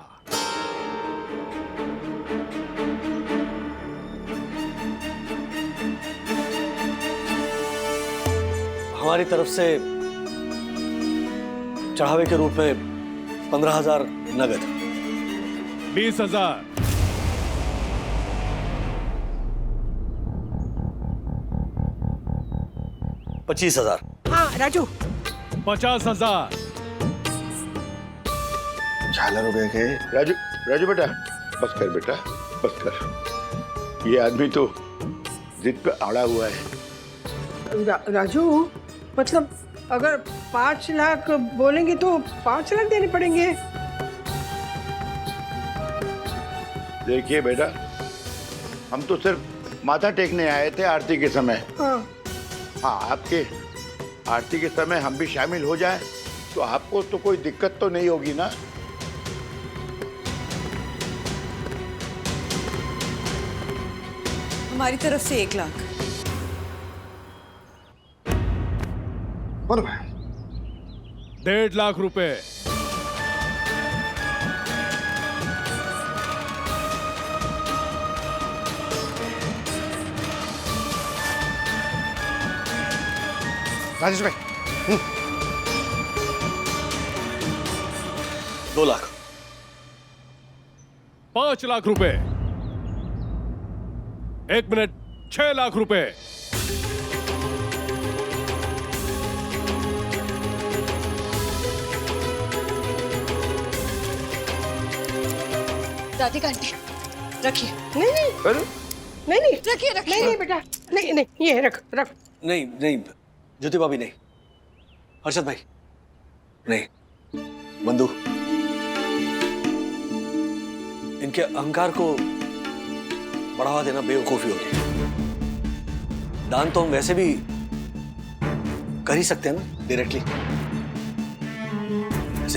हमारी तरफ से चढ़ावे के रूप में 15,000 नगद। 20,000। 25,000। हाँ राजू। 50,000। झालर हो गए के। राजू, राजू बेटा बस कर बेटा, बस कर। ये आदमी तो जिद पे अड़ा हुआ है। राजू मतलब अगर 5 लाख बोलेंगे तो 5 लाख देने पड़ेंगे। देखिए बेटा, हम तो सिर्फ माथा टेकने आए थे आरती के समय। हाँ आपके आरती के समय हम भी शामिल हो जाएं तो आपको तो कोई दिक्कत तो नहीं होगी ना? हमारी तरफ से 1 लाख। बोलो भाई। 1.5 लाख रुपए। राजेश भाई। 2 लाख। 5 लाख रुपए। 1 मिनट। 6 लाख रुपए। राधिका आंटी रखिए। नहीं नहीं नहीं नहीं रखिए रखिए। नहीं नहीं बेटा, नहीं नहीं ये रख रख। नहीं नहीं, ज्योति भाभी नहीं, हर्षद भाई नहीं, बंधु, इनके अहंकार को बढ़ावा देना बेवकूफी होगी। दान तो हम वैसे भी कर ही सकते हैं ना डायरेक्टली।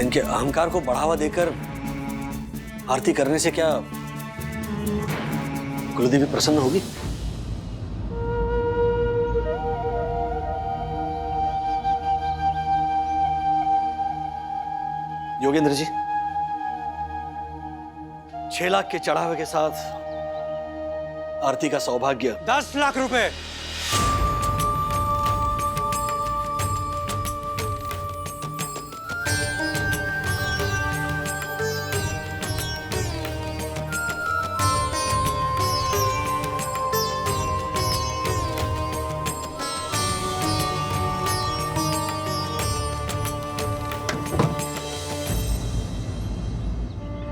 इनके अहंकार को बढ़ावा देकर आरती करने से क्या कुलदेवी प्रसन्न होगी? योगेंद्र जी, 6 लाख के चढ़ावे के साथ आरती का सौभाग्य 10 लाख रुपए।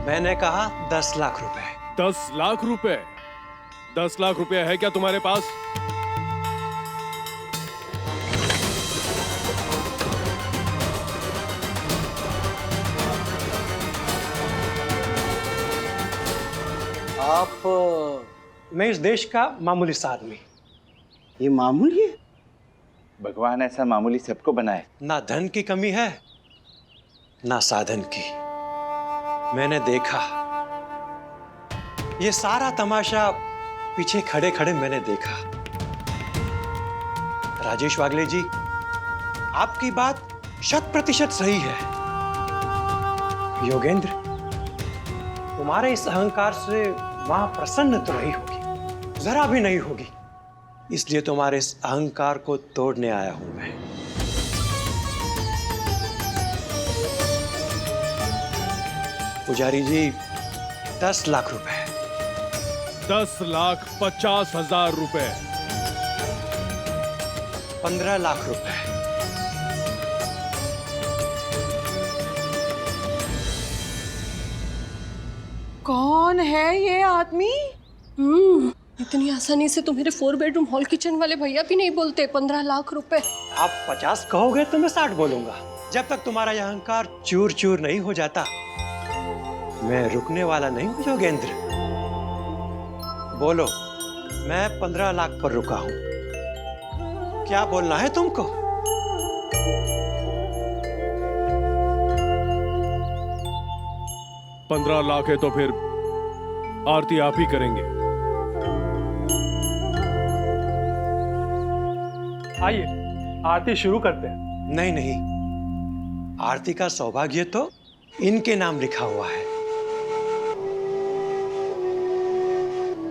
मैंने कहा 10 लाख रुपए। 10 लाख रुपए? 10 लाख रुपए है क्या तुम्हारे पास? आप मैं इस देश का मामूली सा आदमी। ये मामूली है? भगवान ऐसा मामूली सबको बनाए। ना धन की कमी है ना साधन की। मैंने देखा ये सारा तमाशा पीछे खड़े खड़े मैंने देखा। राजेश वागले जी, आपकी बात 100% सही है। योगेंद्र, तुम्हारे इस अहंकार से मां प्रसन्न तो नहीं होगी, जरा भी नहीं होगी। इसलिए तुम्हारे इस अहंकार को तोड़ने आया हूं मैं। पुजारी जी, 10 लाख रुपए। 10,50,000 रुपए। 15 लाख रुपए। कौन है ये आदमी? इतनी आसानी से तो मेरे 4 बेडरूम हॉल किचन वाले भैया भी नहीं बोलते। 15 लाख रुपए। आप 50 कहोगे तो मैं 60 बोलूंगा। जब तक तुम्हारा यह अहंकार चूर चूर नहीं हो जाता, मैं रुकने वाला नहीं हूं योगेंद्र। बोलो, मैं 15 लाख पर रुका हूं। क्या बोलना है तुमको? $15 लाख है तो फिर आरती आप ही करेंगे। आइए आरती शुरू करते हैं। नहीं नहीं, आरती का सौभाग्य तो इनके नाम लिखा हुआ है।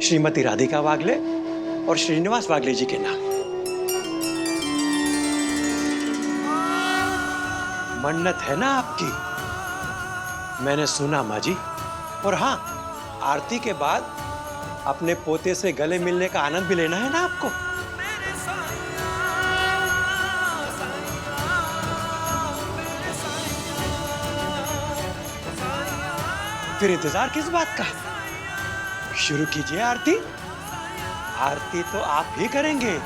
श्रीमती राधिका वागले और श्रीनिवास वागले जी के नाम। मन्नत है ना आपकी? मैंने सुना माँ जी। और हाँ, आरती के बाद अपने पोते से गले मिलने का आनंद भी लेना है ना आपको? फिर इंतजार किस बात का? शुरू कीजिए आरती। आरती तो आप ही करेंगे।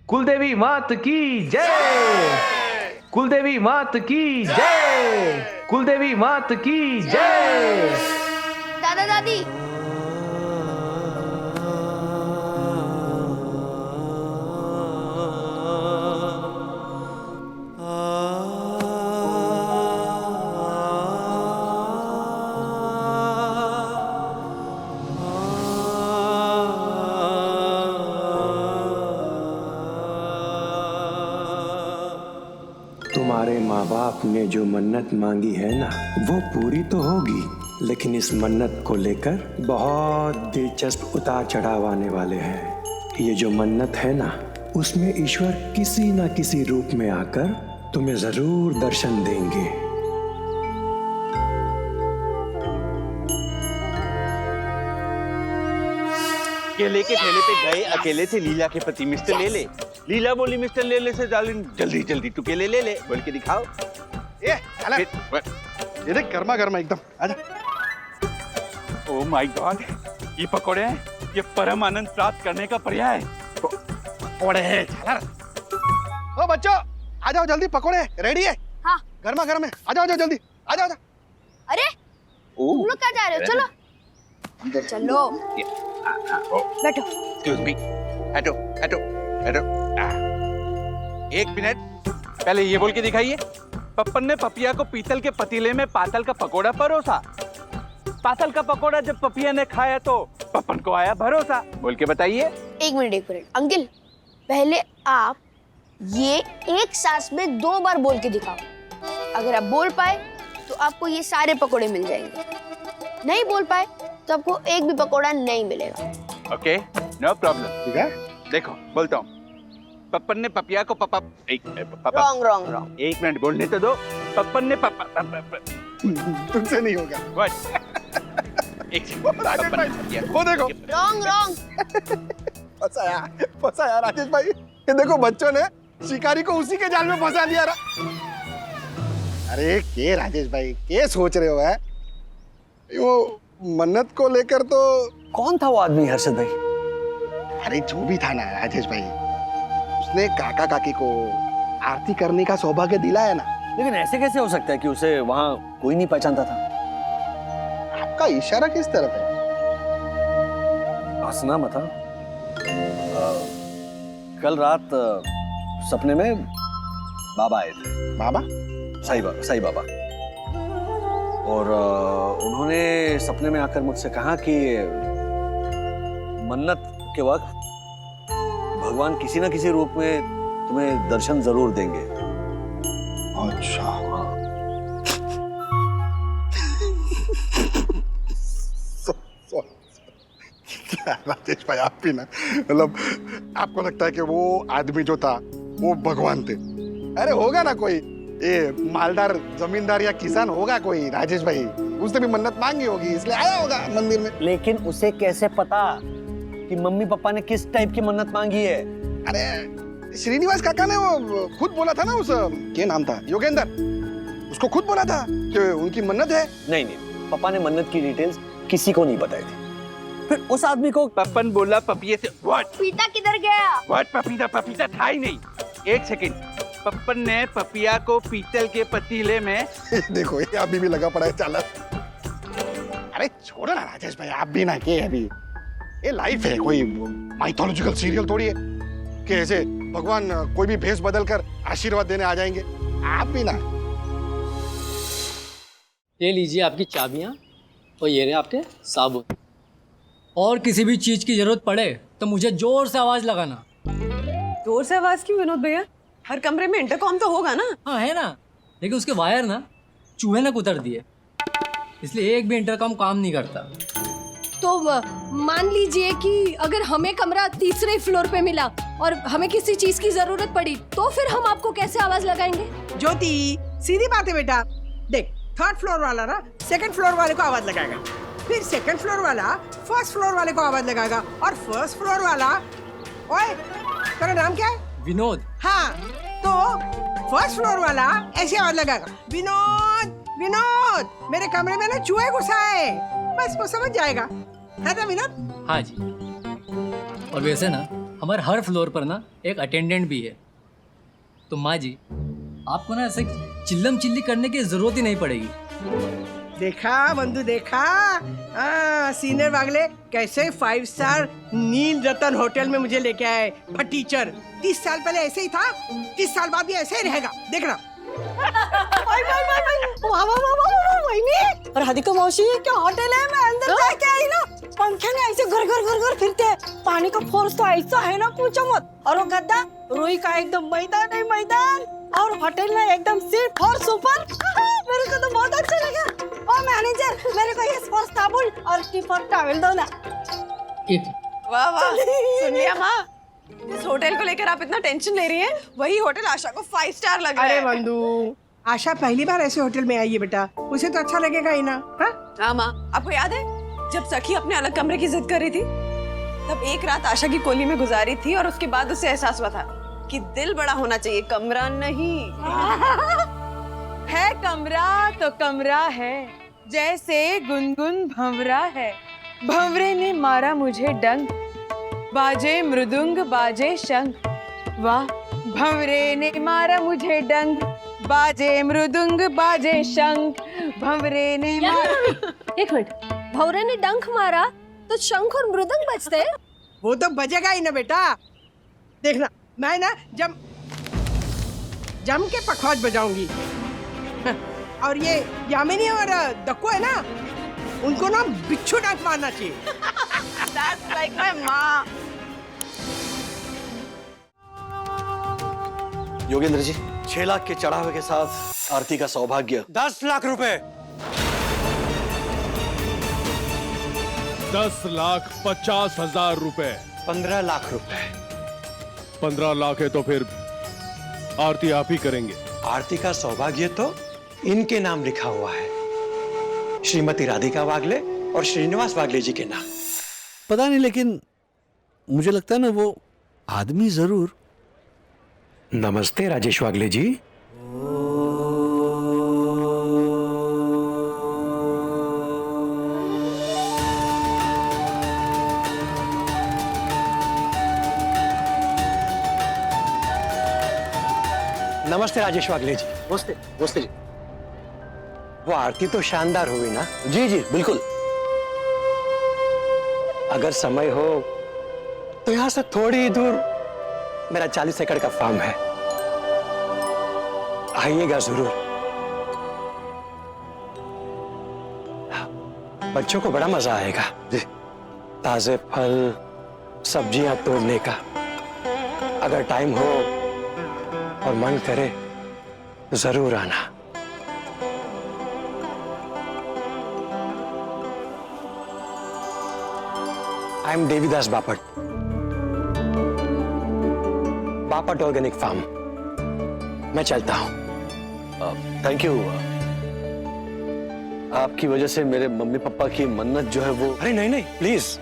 कुलदेवी मात की जय। कुलदेवी मात की जय। कुलदेवी मात की जय। दादा दादी, तुम्हारे माँ बाप ने जो मन्नत मांगी है ना, वो पूरी तो होगी, लेकिन इस मन्नत को लेकर बहुत दिलचस्प उतार चढ़ाव आने वाले हैं। ये जो मन्नत है ना, उसमें ईश्वर किसी न किसी रूप में आकर तुम्हें जरूर दर्शन देंगे। केले के ठेले पे गए अकेले थे लीला के पति मिस्टर ले ले। लीला बोली मिस्टर ले ले से डार्लिंग जल्दी जल्दी तू केले ले ले बोल के दिखाओ। ये चला, ये देख गर्मा गर्मा एकदम, आजा। ओह माय गॉड, ये पकोड़े हैं, ये परम आनंद प्राप्त करने का पर्याय है। पकोड़े हैं, चला। ओ बच्चों, आ जाओ जल्दी, पकोड़े रेडी है। हाँ। गर्मा गर्म है, आ जाओ जल्दी, आ जाओ। अरे तुम लोग कहाँ जा रहे हो? चलो चलो बैठो। एक्सक्यूज मी, हटो हटो हटो। एक मिनट, पहले ये बोल के दिखाइए। पप्पन ने पपिया को पीतल के पतीले में पातल का पकोड़ा परोसा। पातल का पकोड़ा जब पपिया ने खाया तो पप्पन को आया भरोसा। बोल के बताइए। एक मिनट अंकल, पहले आप ये एक सांस में 2 बार बोल के दिखाओ। अगर आप बोल पाए तो आपको ये सारे पकोड़े मिल जाएंगे, नहीं बोल पाए तो आपको एक भी पकोड़ा नहीं मिलेगा। Okay, no problem. ठीक है, देखो बोलता हूँ। पप्पन ने पपिया को रॉन्ग। एक मिनट बोलने तो दो। पप्पन ने तुमसे नहीं होगा। एक सेकंड, वो देखो, रॉन्ग। फंसाया राजेश भाई। ये देखो बच्चों ने शिकारी को उसी के जाल में फंसा दिया। अरे के राजेश भाई, के सोच रहे हो? है वो मन्नत को लेकर तो कौन था वो आदमी हर्षद भाई? अरे जो भी था ना राजेश भाई, उसने काका काकी को आरती करने का सौभाग्य दिलाया ना। लेकिन ऐसे कैसे हो सकता है कि उसे वहां कोई नहीं पहचानता था? आपका इशारा किस तरफ है? हंसना मत। कल रात सपने में बाबा आए थे। बाबा? साईं बाबा। और उन्होंने सपने में आकर मुझसे कहा कि मन्नत के वक्त भगवान किसी न किसी रूप में तुम्हें दर्शन जरूर देंगे। अच्छा। क्या राजेश भाई, आप भी ना, मतलब आपको लगता है कि वो आदमी जो था वो भगवान थे? अरे होगा ना कोई ये मालदार जमींदार या किसान होगा कोई राजेश भाई, उसने भी मन्नत मांगी होगी इसलिए आया होगा मंदिर में। लेकिन उसे कैसे पता कि मम्मी पापा ने किस टाइप की मन्नत मांगी है? अरे श्रीनिवास काका ने वो खुद बोला था ना, उस क्या नाम था, योगेंद्र, उसको खुद बोला था कि उनकी मन्नत है। नहीं नहीं, पापा ने मन्नत की डिटेल्स किसी को नहीं बताई थी। फिर उस आदमी को पप्पन बोला पपिये से व्हाट? पपीता किधर गया? व्हाट पपीता? पपीता था ही नहीं। एक सेकंड, पप्पन ने पपिया को पीतल के पतीले में देखो ये अभी भी लगा पड़ा है चालक। अरे छोड़ो ना राजेश भाई, आप भी ना के अभी, ये लाइफ है, कोई माइथोलॉजिकल सीरियल थोड़ी है कि ऐसे भगवान कोई भी भेष बदल कर आशीर्वाद देने आ जाएंगे। आप भी ना। ये लीजिए आपकी चाबियाँ और ये रहे आपके साबुन। और किसी भी चीज की जरूरत पड़े तो मुझे जोर से आवाज लगाना। जोर से आवाज क्यों विनोद भैया? हर कमरे में इंटरकॉम तो होगा ना? हाँ है ना, लेकिन उसके वायर ना चूहे ने कुतर दिए, इसलिए एक भी इंटरकॉम काम नहीं करता। तो मान लीजिए कि अगर हमें कमरा तीसरे फ्लोर पे मिला और हमें किसी चीज की जरूरत पड़ी तो फिर हम आपको कैसे आवाज लगाएंगे? ज्योति सीधी बात है बेटा, देख थर्ड फ्लोर वाला ना सेकंड फ्लोर वाले को आवाज लगाएगा, फिर सेकंड फ्लोर वाला फर्स्ट फ्लोर वाले को आवाज लगाएगा, और फर्स्ट फ्लोर वाला, ओए तेरा नाम क्या है? विनोद। हाँ, तो फर्स्ट फ्लोर वाला ऐसे आवाज लगाएगा, विनोद विनोद, मेरे कमरे में ना चूहे घुसा है, बस वो समझ जाएगा, है ना विनोद? हाँ जी। और वैसे ना हमारे हर फ्लोर पर ना एक अटेंडेंट भी है, तो माँ जी आपको ना ऐसे चिल्लम चिल्ली करने की जरूरत ही नहीं पड़ेगी। देखा बंधु, देखा सीनियर वागले कैसे 5 स्टार नील रतन होटल में मुझे लेके आए। बट टीचर 30 साल पहले ऐसे ही था, 30 साल बाद भी ऐसे ही रहेगा, देखना। और राधिका मौसी ये क्या होटल है? मैं अंदर जाके आई ना, पंखे में ऐसे घर घर घर घर फिरते हैं, पानी का फोर्स तो ऐसा है ना पूछो मत। और वो गद्दा रुई का एकदम मैदान है मैदान, और होटल में एकदम सीट और सुपर। मेरे को तो बहुत अच्छा लगा। ओ मैनेजर, मेरे को ये स्पर्श साबुन और टिफर टॉवल दो ना। वाह वाह, सुन लिया माँ, इस होटल को लेकर आप इतना टेंशन ले रही हैं, वही होटल आशा को 5 स्टार लग रहा है। अरे बंधु, आशा पहली बार ऐसे होटल में आई है बेटा, उसे तो अच्छा लगेगा ही ना। हाँ माँ, आपको याद है जब सखी अपने अलग कमरे की जिद कर रही थी, तब एक रात आशा की कोली में गुजारी थी और उसके बाद उसे एहसास हुआ था कि दिल बड़ा होना चाहिए, कमरा नहीं। है कमरा तो कमरा है, जैसे गुनगुन भंवरा है, भंवरे ने मारा मुझे डंक, बाजे मृदुंग बाजे शंख, वाह भंवरे ने मारा मुझे डंक, बाजे मृदुंग बाजे शंख, भंवरे ने मारा। एक मिनट, भंवरे ने डंक मारा तो शंख और मृदंग बजते? वो तो बजेगा ही ना बेटा, देखना मैं ना जम के पखवाज बजाऊंगी। और ये यामिनी और दक्को है ना, उनको ना बिच्छू डांट मारना चाहिए। That's like my mom. Yogendra ji, 6 lakh के चढ़ावे के साथ आरती का सौभाग्य 10 लाख रुपए। 10,50,000 रुपए। 15 लाख रुपए। 15 लाख है तो फिर आरती आप ही करेंगे। आरती का सौभाग्य तो इनके नाम लिखा हुआ है, श्रीमती राधिका वागले और श्रीनिवास वागले जी के नाम। पता नहीं, लेकिन मुझे लगता है ना वो आदमी जरूर। नमस्ते राजेश वागले जी। नमस्ते राजेश वागले जी। नमस्ते। नमस्ते जी। वो आरती तो शानदार हुई ना? जी जी बिल्कुल। अगर समय हो तो यहाँ से थोड़ी ही दूर मेरा 40 एकड़ का फार्म है, आइएगा जरूर। बच्चों को बड़ा मजा आएगा, ताजे फल सब्जियां तोड़ने का। अगर टाइम हो और मन करे तो जरूर आना। I am Devidas Bapat, Bapat organic farm. मैं चलता हूं। Thank you. आपकी वजह से मेरे मम्मी पापा की मन्नत जो है वो। अरे नहीं नहीं प्लीज,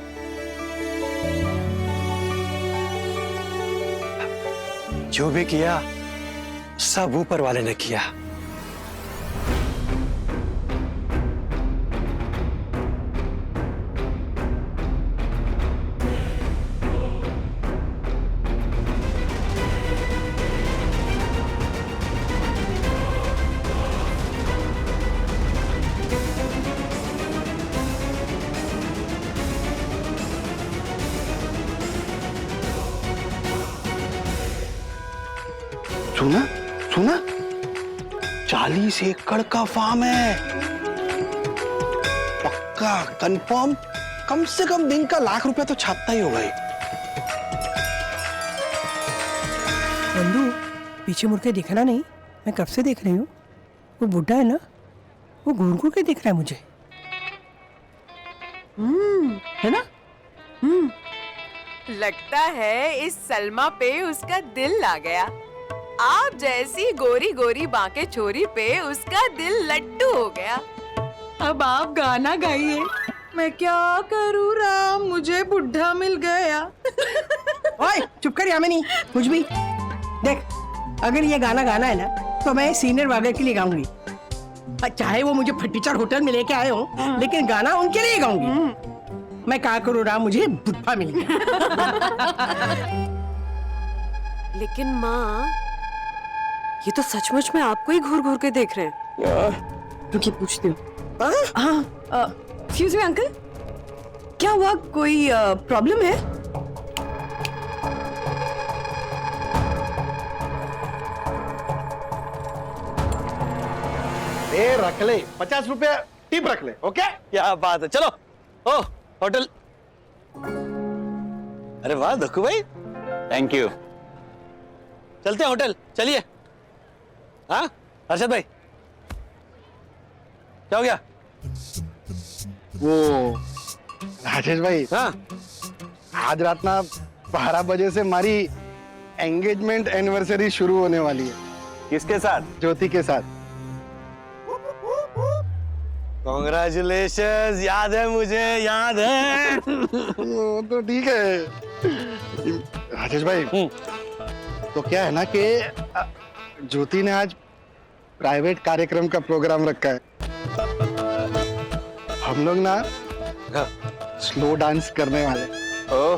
जो भी किया सब ऊपर वाले ने किया। सुना सुना, 40 एकड़ का फार्म है। पक्का कंफर्म, कम से कम दिन का ₹1,00,000 तो छापता ही होगा। नंदू, पीछे मुड़ के देखना नहीं, मैं कब से देख रही हूँ। वो बुढ़ा है ना, वो घूर घूर के देख रहा है मुझे। है ना? लगता है इस सलमा पे उसका दिल आ गया। आप जैसी गोरी गोरी बांके छोरी पे उसका दिल लड्डू हो गया। अब आप गाना गाइए। मैं क्या करूँ राम, मुझे बुढ़ा मिल गया। ओए चुप कर यामिनी, कुछ भी देख। अगर ये गाना गाना है ना तो मैं सीनियर वाले के लिए गाऊंगी। चाहे वो मुझे फटीचर होटल में लेके आए हो, लेकिन गाना उनके लिए गाऊंगी। मैं क्या करूँ राम, मुझे बुढ़ा मिल गया। लेकिन माँ, ये तो सचमुच में आपको ही घूर घूर के देख रहे हैं। रुकिए पूछती हूँ। एक्सक्यूज मी अंकल, क्या हुआ, कोई प्रॉब्लम है? ए रख ले, ₹50 टिप रख ले। ओके, क्या बात है। चलो ओ होटल। अरे वाह दक्कू भाई, थैंक यू। चलते हैं होटल, चलिए। हाँ हर्षद भाई, क्या हो गया? वो राजेश भाई, हाँ आज रात ना 12 बजे से हमारी एंगेजमेंट एनिवर्सरी शुरू होने वाली है। किसके साथ? ज्योति के साथ। कॉन्ग्रेचुलेशंस। याद है मुझे, याद है। तो ठीक है राजेश भाई, तो क्या है ना कि ज्योति ने आज प्राइवेट कार्यक्रम का प्रोग्राम रखा है। हम लोग ना स्लो डांस करने वाले। हो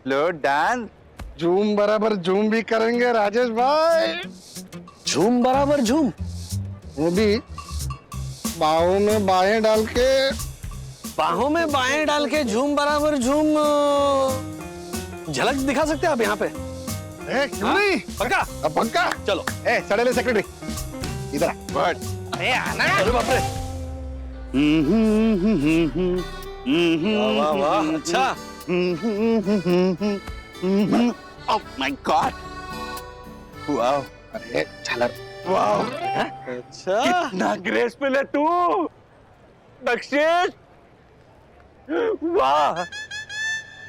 स्लो डांस, झूम बराबर झूम भी करेंगे राजेश भाई। झूम बराबर झूम, वो भी बाहों में बाहें डाल के। बाहों में बाहें डाल के झूम बराबर झूम। झलक दिखा सकते हैं आप यहाँ पे? क्यों नहीं? पक्का? अब पक्का। चलो। सड़ेले सेक्रेटरी इधर। अरे आना। अरे बाप रे। वाह वाह वाह, अच्छा। Oh my God, wow. अरे झालर, वाओ, अच्छा कितना ग्रेसफुल है तू दक्षेश, वाह।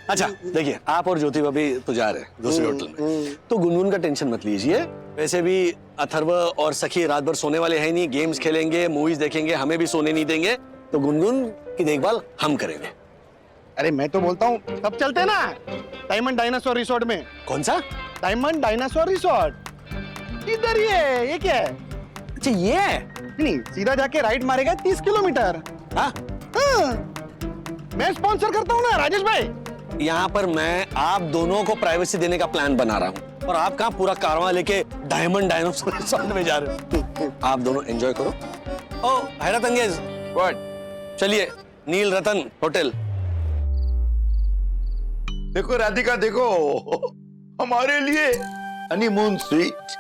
अच्छा देखिए, आप और ज्योति भाभी तो जा रहे हैं दूसरे होटल में, तो गुनगुन का टेंशन मत लीजिए। वैसे भी अथर्व और सखी रात भर सोने वाले हैं नहीं, गेम्स खेलेंगे, मूवीज देखेंगे, हमें भी सोने नहीं देंगे, तो गुनगुन की देखभाल हम करेंगे। अरे मैं तो बोलता हूँ तब चलते ना डायमंड डायनासोर रिसोर्ट में। कौन सा? Diamond dinosaur resort. इधर ही है। ये क्या है? अच्छा ये है? नहीं, सीधा जाके राइट मारेगा 30 किलोमीटर। हाँ? मैं स्पॉन्सर करता हूँ ना राजेश भाई। यहाँ पर मैं आप दोनों को प्राइवेसी देने का प्लान बना रहा हूँ, और आप कहाँ पूरा कारवां लेके डायमंड डायनासोर रिसोर्ट में जा रहे हो। आप दोनों एंजॉय करो। ओ हैरत अंगेज, चलिए नील रतन होटल। देखो राधिका, देखो हमारे लिए हनीमून स्वीट।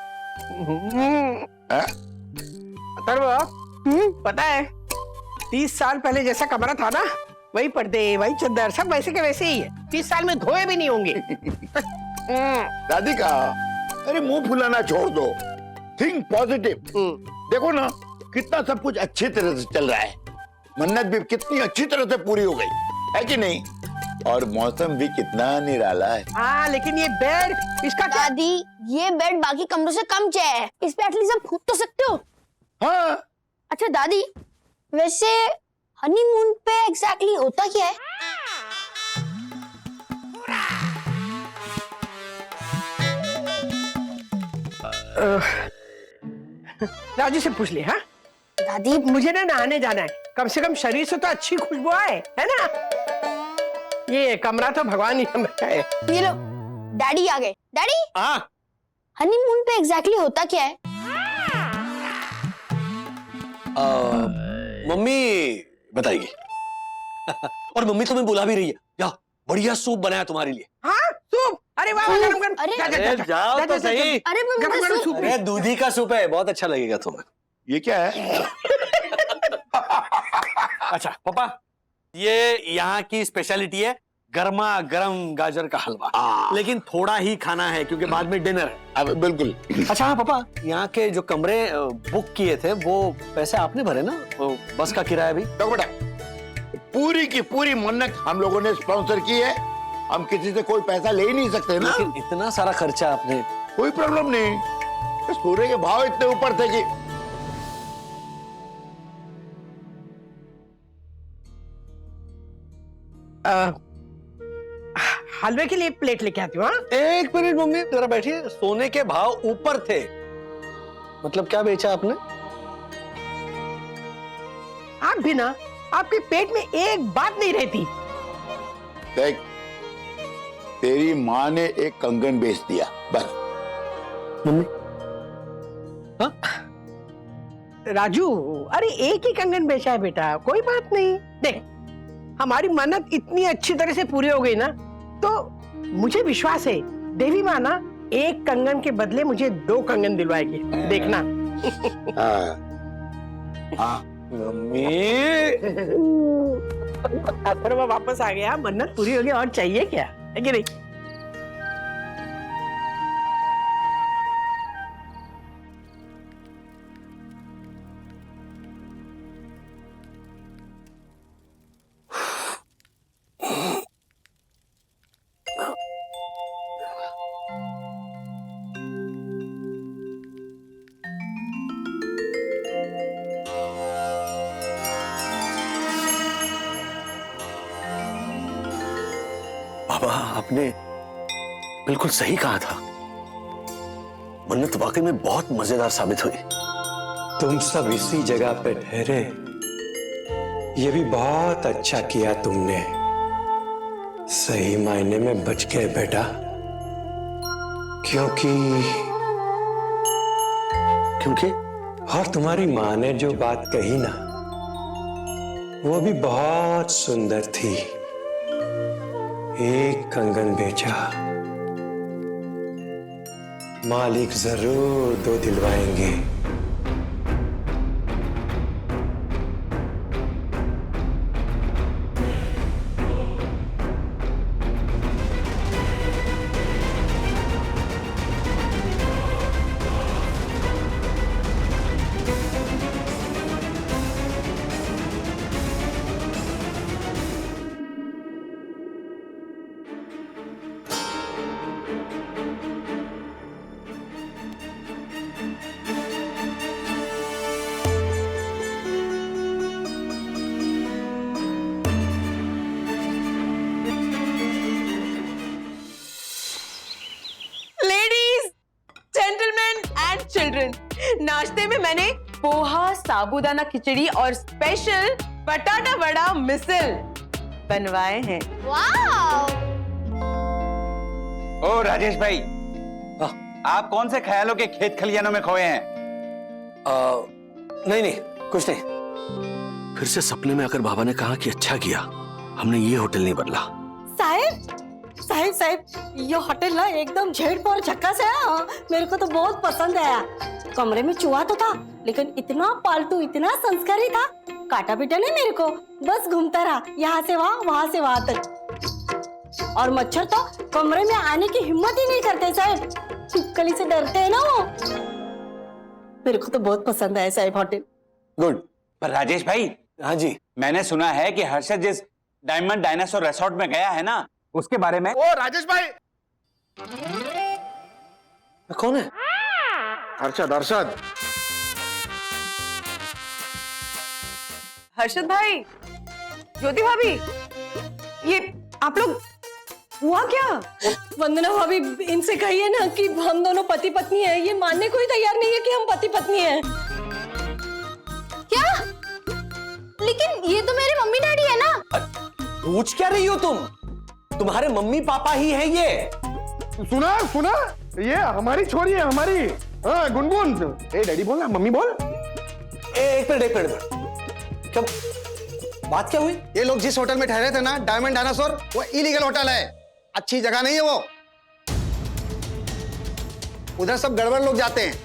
पता है 30 साल पहले जैसा कमरा था ना, वही पर्दे, वही चद्दर, सब वैसे के वैसे ही है। 30 साल में धोए भी नहीं होंगे। राधिका, अरे मुंह फुलाना छोड़ दो, थिंक पॉजिटिव। देखो ना कितना सब कुछ अच्छी तरह से चल रहा है, मन्नत भी कितनी अच्छी तरह से पूरी हो गई है कि नहीं, और मौसम भी कितना निराला है। हाँ लेकिन ये बेड इसका क्या? दादी ये बेड बाकी कमरों से कम चेयर है, इस पे एटलीस्ट आप कूद तो सकते हो। हाँ। अच्छा दादी, वैसे हनीमून पे एग्जैक्टली होता क्या है? राजू से पूछ ले। हाँ दादी मुझे ना नहाने जाना है, कम से कम शरीर से तो अच्छी खुशबू आए, है ना। ये कमरा तो भगवान ही हमें है। ये लो डैडी आ गए। डैडी हाँ हनीमून पे एग्जैक्टली होता क्या है? मम्मी बताएगी। और मम्मी तुम्हें बुला भी रही है, या बढ़िया सूप बनाया तुम्हारे लिए। हाँ सूप, अरे वाह वाह, गरम गरम। अरे जाओ तो सही। अरे गरम गरम सूप। अरे दूधी का सूप है, बहुत अच्छा लगेगा तुम्हें। ये क्या है? अच्छा पापा, ये यहाँ की स्पेशलिटी है, गर्मा गर्म गाजर का हलवा। लेकिन थोड़ा ही खाना है क्योंकि बाद में डिनर है। अब बिल्कुल। अच्छा हाँ पापा, यहाँ के जो कमरे बुक किए थे वो पैसे आपने भरे ना, वो बस का किराया भी? तो बेटा पूरी की पूरी मन्नत हम लोगों ने स्पॉन्सर की है, हम किसी से कोई पैसा ले ही नहीं सकते ना। लेकिन इतना सारा खर्चा आपने। कोई प्रॉब्लम नहीं, सूर्य के भाव इतने ऊपर थे कि हलवे के लिए प्लेट लेके आती हूँ। हाँ? एक मिनट मम्मी जरा बैठिए। सोने के भाव ऊपर थे मतलब क्या बेचा आपने? आप भी ना, आपके पेट में एक बात नहीं रहती। देख, तेरी माँ ने एक कंगन बेच दिया बस। मम्मी राजू, अरे एक ही कंगन बेचा है बेटा, कोई बात नहीं। देख हमारी मन्नत इतनी अच्छी तरह से पूरी हो गई ना, तो मुझे विश्वास है देवी माँ ना एक कंगन के बदले मुझे 2 कंगन दिलवाएगी, देखना। हाँ मम्मी अथर्व वापस आ गया, मन्नत पूरी हो गई, और चाहिए क्या, है कि नहीं? बाबा आपने बिल्कुल सही कहा था, मन्नत वाकई में बहुत मजेदार साबित हुई। तुम सब इसी जगह पे ठहरे, ये भी बहुत अच्छा किया तुमने। सही मायने में बच गए बेटा, क्योंकि और तुम्हारी माँ ने जो बात कही ना, वो भी बहुत सुंदर थी। एक कंगन बेचा, मालिक जरूर 2 दिलवाएंगे। नाश्ते में मैंने पोहा, साबूदाना खिचड़ी और स्पेशल बटाटा वड़ा मिसल बनवाए हैं। वाह! ओ राजेश भाई, आप कौन से ख्यालों के खेत खलियानों में खोए हैं? नहीं कुछ नहीं। फिर से सपने में आकर बाबा ने कहा कि अच्छा किया हमने ये होटल नहीं बदला। साहिब ये होटल ना एकदम झेड़ और झक्कास है, मेरे को तो बहुत पसंद आया। कमरे में चूहा तो था, लेकिन इतना पालतू, इतना संस्कारी था, काटा पीटा नहीं मेरे को, बस घूमता रहा यहाँ से वहाँ से वहाँ तक। और मच्छर तो कमरे में आने की हिम्मत ही नहीं करते साहब। छिपकली से डरते हैं ना वो। मेरे को तो बहुत पसंद है साहिब होटल। गुड। पर राजेश भाई, हाँ जी, मैंने सुना है कि हर्षद जिस डायमंड डायनासोर रिसोर्ट में गया है ना, उसके बारे में। ओ राजेश भाई, कौन है? हर्षद। हर्षद हर्षद भाई, ज्योति भाभी, ये आप लोग हुआ क्या? वंदना भाभी, इनसे कहिए ना कि हम दोनों पति पत्नी हैं। ये मानने को ही तैयार नहीं है कि हम पति पत्नी हैं। क्या? लेकिन ये तो मेरे मम्मी डैडी है ना। पूछ क्या रही हो तुम? तुम्हारे मम्मी पापा ही है ये। सुना सुना, ये हमारी छोरी है, हमारी। हाँ गुनगुन। ए डैडी बोल ना, मम्मी बोल। एक मिनट। क्या बात क्या हुई? ये लोग जिस होटल में ठहरे थे ना, डायमंड डायनासोर, वो इलीगल होटल है, अच्छी जगह नहीं है वो। उधर सब गड़बड़ लोग जाते हैं।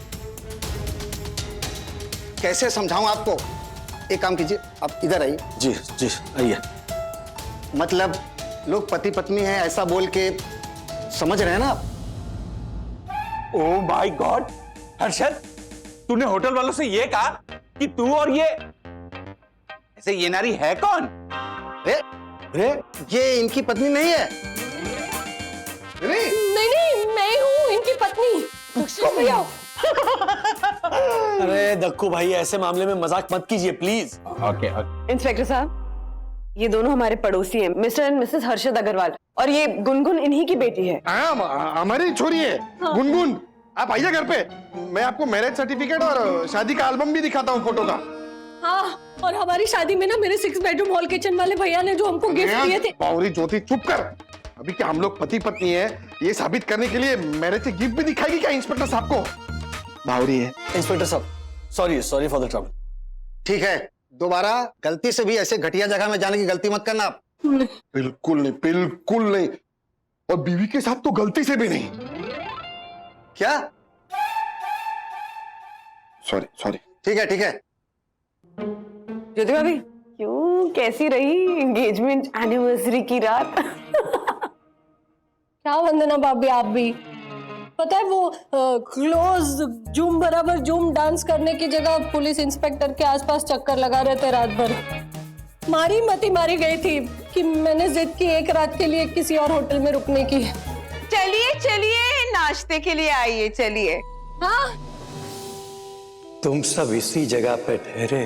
कैसे समझाऊं आपको? एक काम कीजिए, आप इधर आइए। जी जी आइए। मतलब लोग पति पत्नी हैं ऐसा बोल के समझ रहे हैं ना आप? ओह माय गॉड, हर्षद, तूने होटल वालों से ये कहा कि तू और ये ऐसे ये नारी है कौन? अरे ये इनकी पत्नी नहीं है। नहीं, मैं हूँ इनकी पत्नी। भैया। अरे दक्कू भाई, ऐसे मामले में मजाक मत कीजिए प्लीज। ओके। इंस्पेक्टर साहब, ये दोनों हमारे पड़ोसी हैं, Mr and Mrs Harshad Agarwal, और ये गुनगुन इन्हीं की बेटी है। हमारी छोरी है गुनगुन। आप आइए घर पे, मैं आपको मैरिज सर्टिफिकेट और शादी का एल्बम भी दिखाता हूँ फोटो का। हाँ, और हमारी शादी में ना मेरे 6 बेडरूम हॉल किचन वाले भैया ने जो हमको गिफ्ट दिए थे। बावरी ज्योति, चुप कर। अभी क्या हम लोग पति पत्नी है ये साबित करने के लिए मैरिज से गिफ्ट भी दिखाएगी क्या इंस्पेक्टर साहब को? बावरी है। इंस्पेक्टर साहब, सॉरी फॉर द ट्रबल। ठीक है, दोबारा गलती से भी ऐसे घटिया जगह में जाने की गलती मत करना आप। बिल्कुल नहीं, बिल्कुल नहीं। और बीवी के साथ तो गलती से भी नहीं। क्या? सॉरी। ठीक है। ज्योति भाभी, क्यों, कैसी रही एंगेजमेंट एनिवर्सरी की रात? क्या वंदना भाभी, आप भी पता है वो क्लोज जूम बराबर जूम डांस करने की जगह पुलिस इंस्पेक्टर के आसपास चक्कर लगा रहे थे रात भर। मारी गई थी कि मैंने जिद की एक रात के लिए किसी और होटल में रुकने की। चलिए नाश्ते के लिए आइए, चलिए। हाँ, तुम सब इसी जगह पे ठहरे,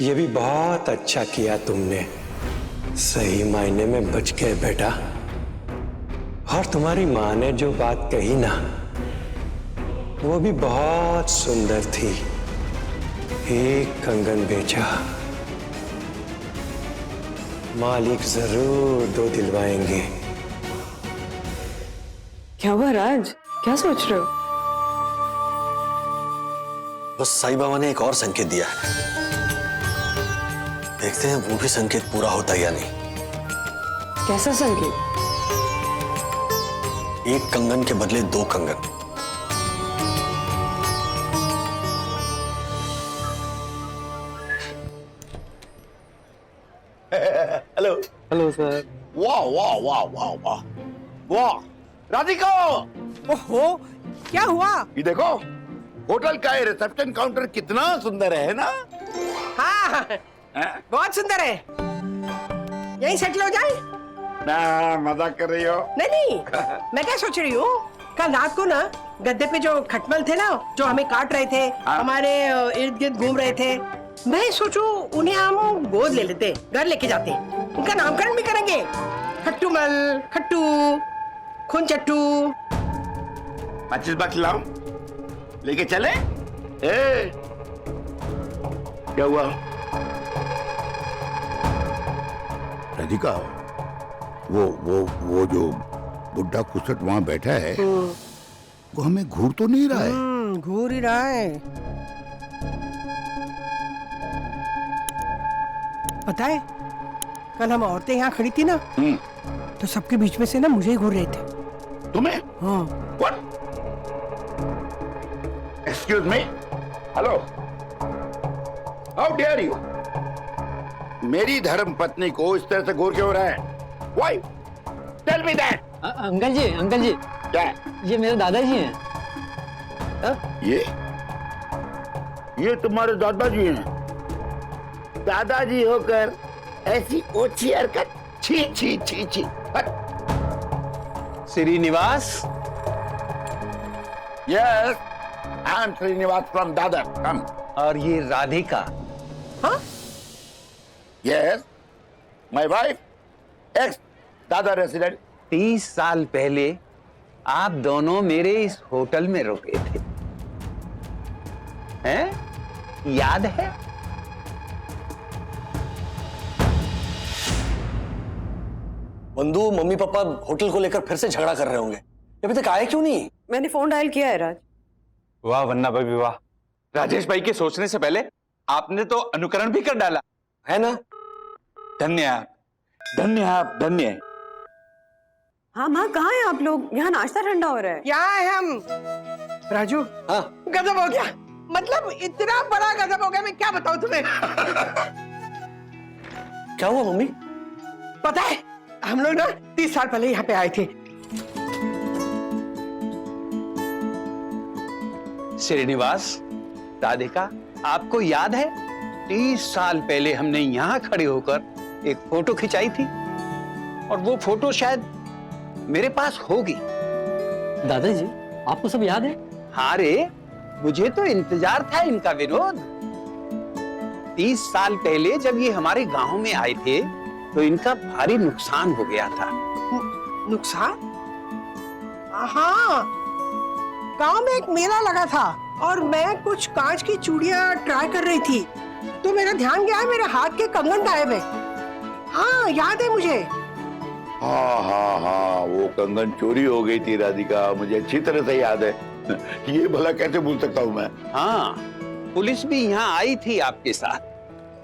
ये भी बहुत अच्छा किया तुमने। सही मायने में बच गए बेटा। और तुम्हारी माँ ने जो बात कही ना, वो भी बहुत सुंदर थी। एक कंगन बेचा, मालिक जरूर 2 दिलवाएंगे। क्या हुआ राज, क्या सोच रहे हो? बस साईं बाबा ने एक और संकेत दिया है, देखते हैं वो भी संकेत पूरा होता है या नहीं। कैसा संकेत? एक कंगन के बदले 2 कंगन। Hello sir. वाह राधिका, ओहो, क्या हुआ? ये देखो होटल का रिसेप्शन काउंटर कितना सुंदर है ना? हाँ, बहुत सुंदर है। यहीं सेटल हो जाए? ना मजाक कर रही हो? नहीं, मैं क्या सोच रही हूँ, कल रात को ना गद्दे पे जो खटमल थे ना, जो हमें काट रहे थे, हमारे इर्द गिर्द घूम रहे थे, मैं सोचूं उन्हें हम गोद ले लेते, घर लेके जाते, उनका नामकरण भी करेंगे। खट्टूमल, खट्टू, खून चट्टू। 25 बक्स लाऊं? लेके चले? ए, क्या हुआ? राधिका, वो जो बुड्ढा कुसट वहां बैठा है, वो हमें घूर तो नहीं रहा है? घूर ही रहा है। पता है, कल हम औरतें यहाँ खड़ी थी ना, तो सबके बीच में से ना मुझे ही घूर रहे थे। तुम्हें? हाँ। What? Excuse me? Hello? How dare you? मेरी धर्म पत्नी को इस तरह से घूर क्यों रहा है? Why? Tell me that. Uncle ji क्या? ये मेरे दादाजी हैं। ये तुम्हारे दादाजी हैं। दादाजी होकर ऐसी ओछी हरकत, छी छी छी छी। Srinivas. Yes, I am Srinivas from Dadar. Come. और ये राधिका। हाँ? Yes, my wife, ex Dadar resident. 30 साल पहले आप दोनों मेरे इस होटल में रुके थे, हैं? याद है? बंधु मम्मी पापा होटल को लेकर फिर से झगड़ा कर रहे होंगे। अभी तक आए क्यों नहीं? मैंने फोन डायल किया है राज। वाह वन्ना भाई वाह, राजेश भाई के सोचने से पहले आपने तो अनुकरण भी कर डाला है ना। धन्य आप, धन्य आप, धन्य। हाँ माँ, कहाँ हैं आप लोग? यहाँ नाश्ता ठंडा हो रहा है। यहाँ है हम। राजू, हाँ गजब हो गया, मतलब इतना बड़ा गजब हो गया, मैं क्या बताऊं तुम्हें। क्या हुआ मम्मी? पता है, हम लोग ना 30 साल पहले यहाँ पे आए थे। श्रीनिवास, राधिका, आपको याद है 30 साल पहले हमने यहाँ खड़े होकर एक फोटो खिंचाई थी, और वो फोटो शायद मेरे पास होगी। दादाजी, आपको सब याद है? हाँ रे, मुझे तो इंतजार था इनका विनोद। 30 साल पहले जब ये हमारे गांव में आए थे तो इनका भारी नुकसान हो गया था। नुकसान? हाँ, गांव में एक मेला लगा था और मैं कुछ कांच की चूड़ियां ट्राई कर रही थी, तो मेरा ध्यान गया, मेरे हाथ के कंगन गायब है। हाँ याद है मुझे। हाँ हाँ हाँ, वो कंगन चोरी हो गई थी राधिका, मुझे अच्छी तरह से याद है। ये भला कैसे भूल सकता हूँ मैं। हाँ, पुलिस भी यहाँ आई थी आपके साथ,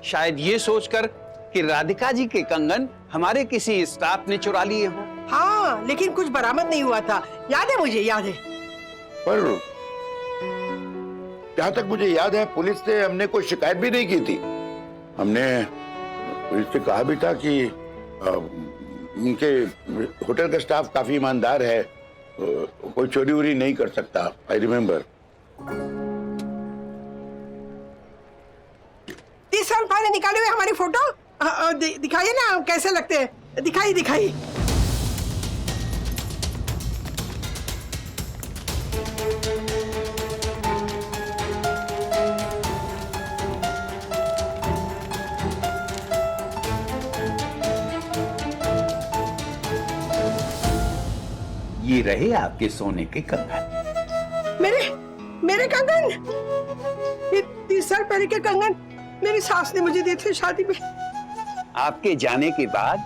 शायद ये सोचकर कि राधिका जी के कंगन हमारे किसी स्टाफ ने चुरा लिए हो। हाँ, लेकिन कुछ बरामद नहीं हुआ था। याद है मुझे, याद है। पर जहाँ तक मुझे याद है, पुलिस से हमने कोई शिकायत भी नहीं की थी। हमने पुलिस से कहा भी था कि उनके होटल का स्टाफ काफी ईमानदार है, कोई चोरी वोरी नहीं कर सकता। I remember. 30 साल पहले निकाले हुए हमारी फोटो दिखाइए ना, कैसे लगते हैं, दिखाइए दिखाइए। ये रहे आपके सोने के कंगन। मेरे कंगन? ये 30 साल पहले के कंगन मेरी सास ने मुझे दिए थे शादी में। आपके जाने के बाद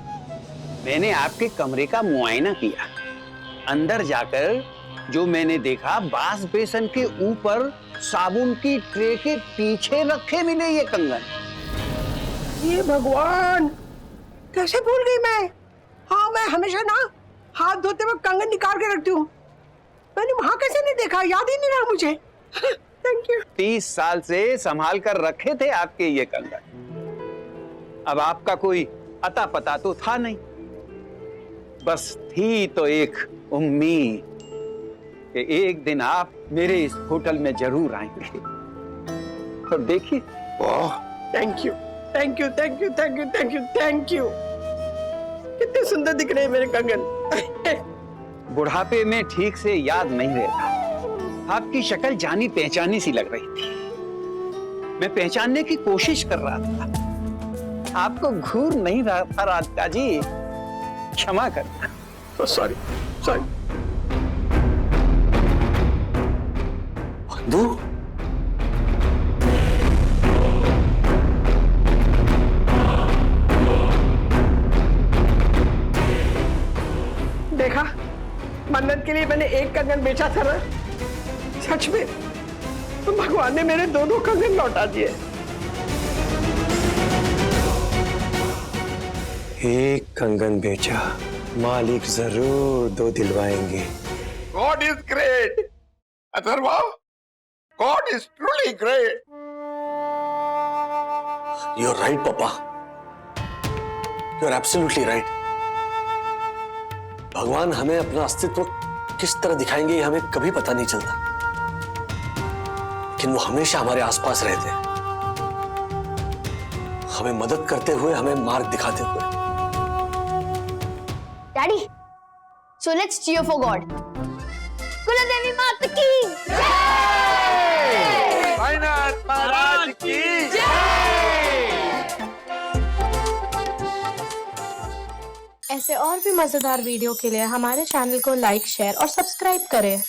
मैंने आपके कमरे का मुआयना किया। अंदर जाकर जो मैंने देखा, बास बेसन के ऊपर साबुन की ट्रे के पीछे रखे मिले ये कंगन। ये भगवान, कैसे भूल गई मैं। हाँ, मैं हमेशा ना हाथ धोते वक्त कंगन निकाल के रखती हूँ। मैंने वहां कैसे नहीं देखा, याद ही नहीं रहा मुझे। Thank you. 30 साल से संभाल कर रखे थे आपके ये कंगन। अब आपका कोई अता पता तो था नहीं, बस थी तो एक उम्मीद कि एक दिन आप मेरे इस होटल में जरूर आएंगे। तो देखिए। वाह, thank you thank you thank you thank you thank you thank you. कितने सुंदर दिख रहे हैं मेरे कंगन। बुढ़ापे में ठीक से याद नहीं रहता। आपकी शक्ल जानी पहचानी सी लग रही थी, मैं पहचानने की कोशिश कर रहा था। आपको घूर नहीं रहा था राधिका जी, क्षमा करना। Sorry sorry. बंधु, देखा, मन्नत के लिए मैंने एक कंगन बेचा था ना, सच में तो भगवान ने मेरे दोनों कंगन लौटा दिए। एक कंगन बेचा, मालिक जरूर 2 दिलवाएंगे। God is great Atharva, God is truly great. You are right पापा, यू आर एब्सोल्युटली राइट। भगवान हमें अपना अस्तित्व किस तरह दिखाएंगे ये हमें कभी पता नहीं चलता। लेकिन वो हमेशा हमारे आसपास रहते हैं, हमें मदद करते हुए, हमें मार्ग दिखाते हुए। Daddy, so let's cheer for God. कुलदेवी माता की जय! साईनाथ महाराज की ऐसे और भी मजेदार वीडियो के लिए हमारे चैनल को लाइक, शेयर और सब्सक्राइब करें।